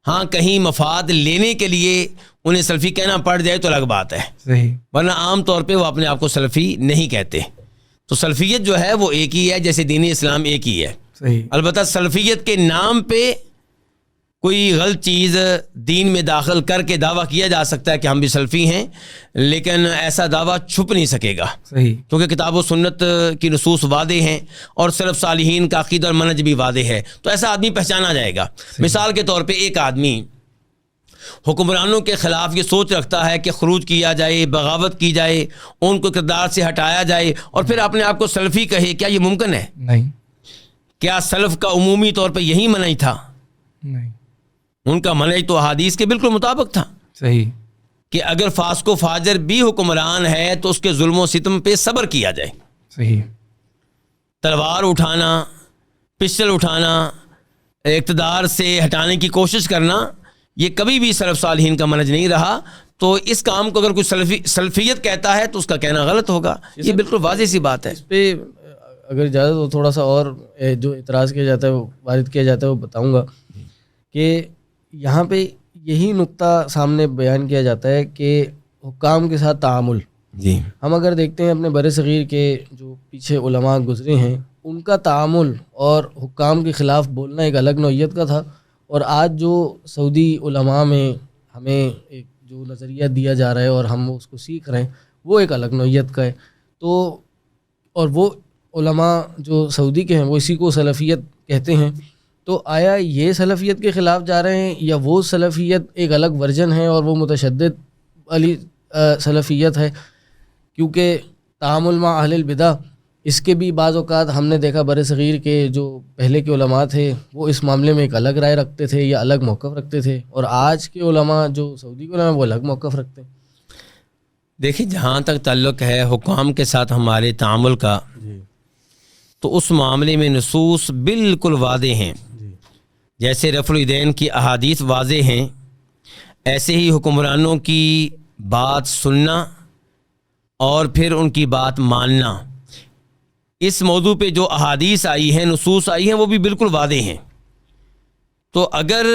ہاں کہیں مفاد لینے کے لیے انہیں سلفی کہنا پڑ جائے تو الگ بات ہے. صحیح. ورنہ عام طور پہ وہ اپنے آپ کو سلفی نہیں کہتے. تو سلفیت جو ہے وہ ایک ہی ہے، جیسے دین اسلام ایک ہی ہے. صحیح. البتہ سلفیت کے نام پہ کوئی غلط چیز دین میں داخل کر کے دعویٰ کیا جا سکتا ہے کہ ہم بھی سلفی ہیں، لیکن ایسا دعویٰ چھپ نہیں سکے گا. صحیح. کیونکہ کتاب و سنت کی نصوص واضح ہیں اور سلف صالحین کا عقیدہ اور منہج بھی واضح ہے، تو ایسا آدمی پہچانا جائے گا. مثال کے طور پہ ایک آدمی حکمرانوں کے خلاف یہ سوچ رکھتا ہے کہ خروج کیا جائے، بغاوت کی جائے، ان کو کردار سے ہٹایا جائے، اور پھر اپنے آپ کو سلفی کہے، کیا یہ ممکن ہے؟ نہیں. کیا سلف کا عمومی طور پہ یہی منہج تھا؟ نہیں. ان کا منہج تو احادیث کے بالکل مطابق تھا. صحیح. کہ اگر فاسق و فاجر بھی حکمران ہے تو اس کے ظلم و ستم پہ صبر کیا جائے. صحیح. تلوار اٹھانا، پسٹل اٹھانا، اقتدار سے ہٹانے کی کوشش کرنا، یہ کبھی بھی سلف صالحین کا منہج نہیں رہا. تو اس کام کو اگر کوئی سلفیت کہتا ہے تو اس کا کہنا غلط ہوگا. یہ بالکل واضح سی بات ہے. اس پہ اگر اجازت ہو تھوڑا سا اور جو اعتراض کیا جاتا ہے وہ وارد کیا جاتا ہے وہ بتاؤں گا کہ یہاں پہ یہی نقطہ سامنے بیان کیا جاتا ہے کہ حکام کے ساتھ تعامل. جی ہم اگر دیکھتے ہیں اپنے بر صغیر کے جو پیچھے علماء گزرے ہیں ان کا تعامل اور حکام کے خلاف بولنا ایک الگ نوعیت کا تھا, اور آج جو سعودی علماء میں ہمیں ایک جو نظریہ دیا جا رہا ہے اور ہم اس کو سیکھ رہے ہیں وہ ایک الگ نوعیت کا ہے. تو اور وہ علماء جو سعودی کے ہیں وہ اسی کو سلفیت کہتے ہیں. تو آیا یہ سلفیت کے خلاف جا رہے ہیں یا وہ سلفیت ایک الگ ورژن ہے اور وہ متشدد والی سلفیت ہے؟ کیونکہ تعامل مع اہل البدع اس کے بھی بعض اوقات ہم نے دیکھا بر صغیر کے جو پہلے کے علماء تھے وہ اس معاملے میں ایک الگ رائے رکھتے تھے یا الگ موقف رکھتے تھے, اور آج کے علماء جو سعودی کے علماء وہ الگ موقف رکھتے ہیں. دیکھیں جہاں تک تعلق ہے حکام کے ساتھ ہمارے تعامل کا, تو اس معاملے میں نصوص بالکل واضح ہیں. جیسے رفع الیدین کی احادیث واضح ہیں, ایسے ہی حکمرانوں کی بات سننا اور پھر ان کی بات ماننا. اس موضوع پہ جو احادیث آئی ہیں, نصوص آئی ہیں, وہ بھی بالکل واضح ہیں. تو اگر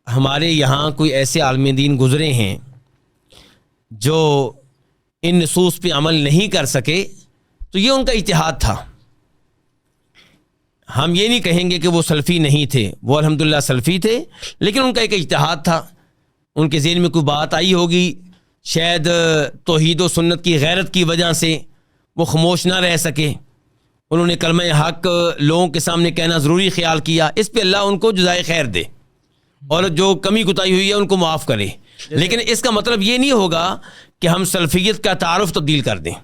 ہمارے یہاں کوئی ایسے عالم دین گزرے ہیں جو ان نصوص پہ عمل نہیں کر سکے تو یہ ان کا اجتہاد تھا. ہم یہ نہیں کہیں گے کہ وہ سلفی نہیں تھے, وہ الحمدللہ سلفی تھے, لیکن ان کا ایک اجتہاد تھا. ان کے ذہن میں کوئی بات آئی ہوگی, شاید توحید و سنت کی غیرت کی وجہ سے وہ خاموش نہ رہ سکے, انہوں نے کلمہ حق لوگوں کے سامنے کہنا ضروری خیال کیا. اس پہ اللہ ان کو جزائے خیر دے اور جو کمی کوتاہی ہوئی ہے ان کو معاف کرے. لیکن اس کا مطلب یہ نہیں ہوگا کہ ہم سلفیت کا تعارف تبدیل کر دیں.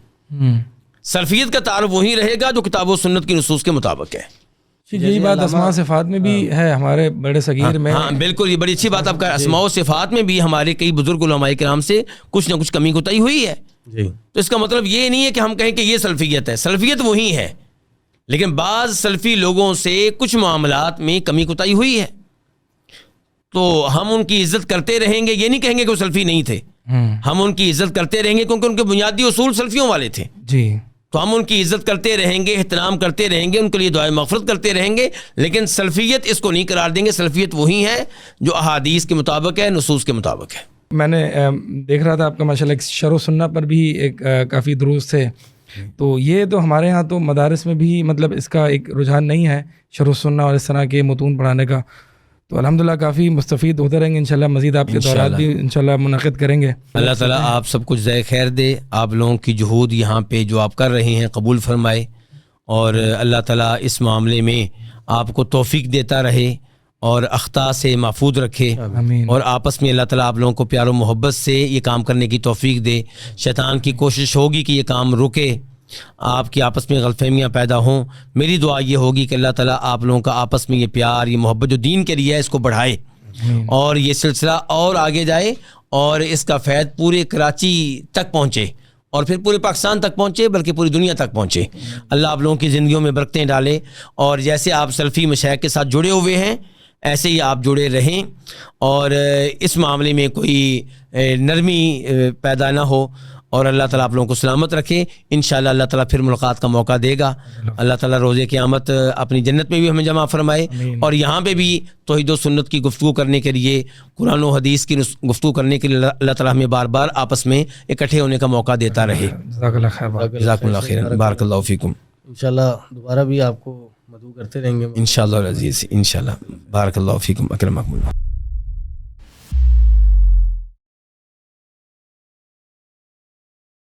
سلفیت کا تعارف وہی رہے گا جو کتاب و سنت کی نصوص کے مطابق ہے. یہی بات اسماء صفات میں بھی ہے ہمارے بڑے صغیر میں. ہاں بالکل, یہ بڑی اچھی بات آپ کا. اسماء و صفات میں بھی ہمارے کئی بزرگ علماء کرام سے کچھ نہ کچھ کمی کوتاہی ہوئی ہے. تو اس کا مطلب یہ نہیں ہے کہ ہم کہیں کہ یہ سلفیت ہے. سلفیت وہی ہے, لیکن بعض سلفی لوگوں سے کچھ معاملات میں کمی کوتاہی ہوئی ہے, تو ہم ان کی عزت کرتے رہیں گے. یہ نہیں کہیں گے کہ وہ سلفی نہیں تھے, ہم ان کی عزت کرتے رہیں گے کیونکہ ان کے بنیادی اصول سلفیوں والے تھے. جی, تو ہم ان کی عزت کرتے رہیں گے, احترام کرتے رہیں گے, ان کے لیے دعائے مغفرت کرتے رہیں گے, لیکن سلفیت اس کو نہیں قرار دیں گے. سلفیت وہی ہے جو احادیث کے مطابق ہے, نصوص کے مطابق ہے. میں نے دیکھ رہا تھا آپ کا ماشاءاللہ شرح و سنہ پر بھی ایک کافی دروس تھے. تو یہ تو ہمارے ہاں تو مدارس میں بھی مطلب اس کا ایک رجحان نہیں ہے شرح و سنہ اور اس طرح کے متون پڑھانے کا. تو الحمدللہ کافی مستفید ہوتے رہیں گے انشاءاللہ. مزید آپ کے دورات بھی انشاءاللہ منعقد کریں گے. اللہ تعالیٰ آپ سب کچھ جزائے خیر دے. آپ لوگوں کی جہود یہاں پہ جو آپ کر رہے ہیں قبول فرمائے, اور اللہ تعالیٰ اس معاملے میں آپ کو توفیق دیتا رہے اور اخطاء سے محفوظ رکھے, اور آپس میں اللہ تعالیٰ آپ لوگوں کو پیار و محبت سے یہ کام کرنے کی توفیق دے. شیطان کی کوشش ہوگی کہ یہ کام رکے, آپ کی آپس میں غلط فہمیاں پیدا ہوں. میری دعا یہ ہوگی کہ اللہ تعالیٰ آپ لوگوں کا آپس میں یہ پیار, یہ محبت جو دین کے لیے ہے اس کو بڑھائے, اور یہ سلسلہ اور آگے جائے, اور اس کا فیض پورے کراچی تک پہنچے, اور پھر پورے پاکستان تک پہنچے, بلکہ پوری دنیا تک پہنچے. اللہ آپ لوگوں کی زندگیوں میں برکتیں ڈالے, اور جیسے آپ سلفی مشائخ کے ساتھ جڑے ہوئے ہیں ایسے ہی آپ جڑے رہیں, اور اس معاملے میں کوئی نرمی پیدا نہ ہو, اور اللہ تعالیٰ آپ لوگوں کو سلامت رکھے. انشاءاللہ اللہ تعالیٰ پھر ملاقات کا موقع دے گا. اللہ تعالیٰ روز قیامت اپنی جنت میں بھی ہمیں جمع فرمائے, اور یہاں پہ بھی توحید و سنت کی گفتگو کرنے کے لیے, قرآن و حدیث کی گفتگو کرنے کے لیے اللہ تعالیٰ ہمیں بار بار آپس میں اکٹھے ہونے کا موقع دیتا رہے. جزاکم اللہ خیر, بارک اللہ فیکم. انشاءاللہ دوبارہ بھی آپ کو مدعو کرتے رہیں گے انشاءاللہ العزیز, انشاءاللہ. بارک اللہ فیکم, اکرمکم اللہ.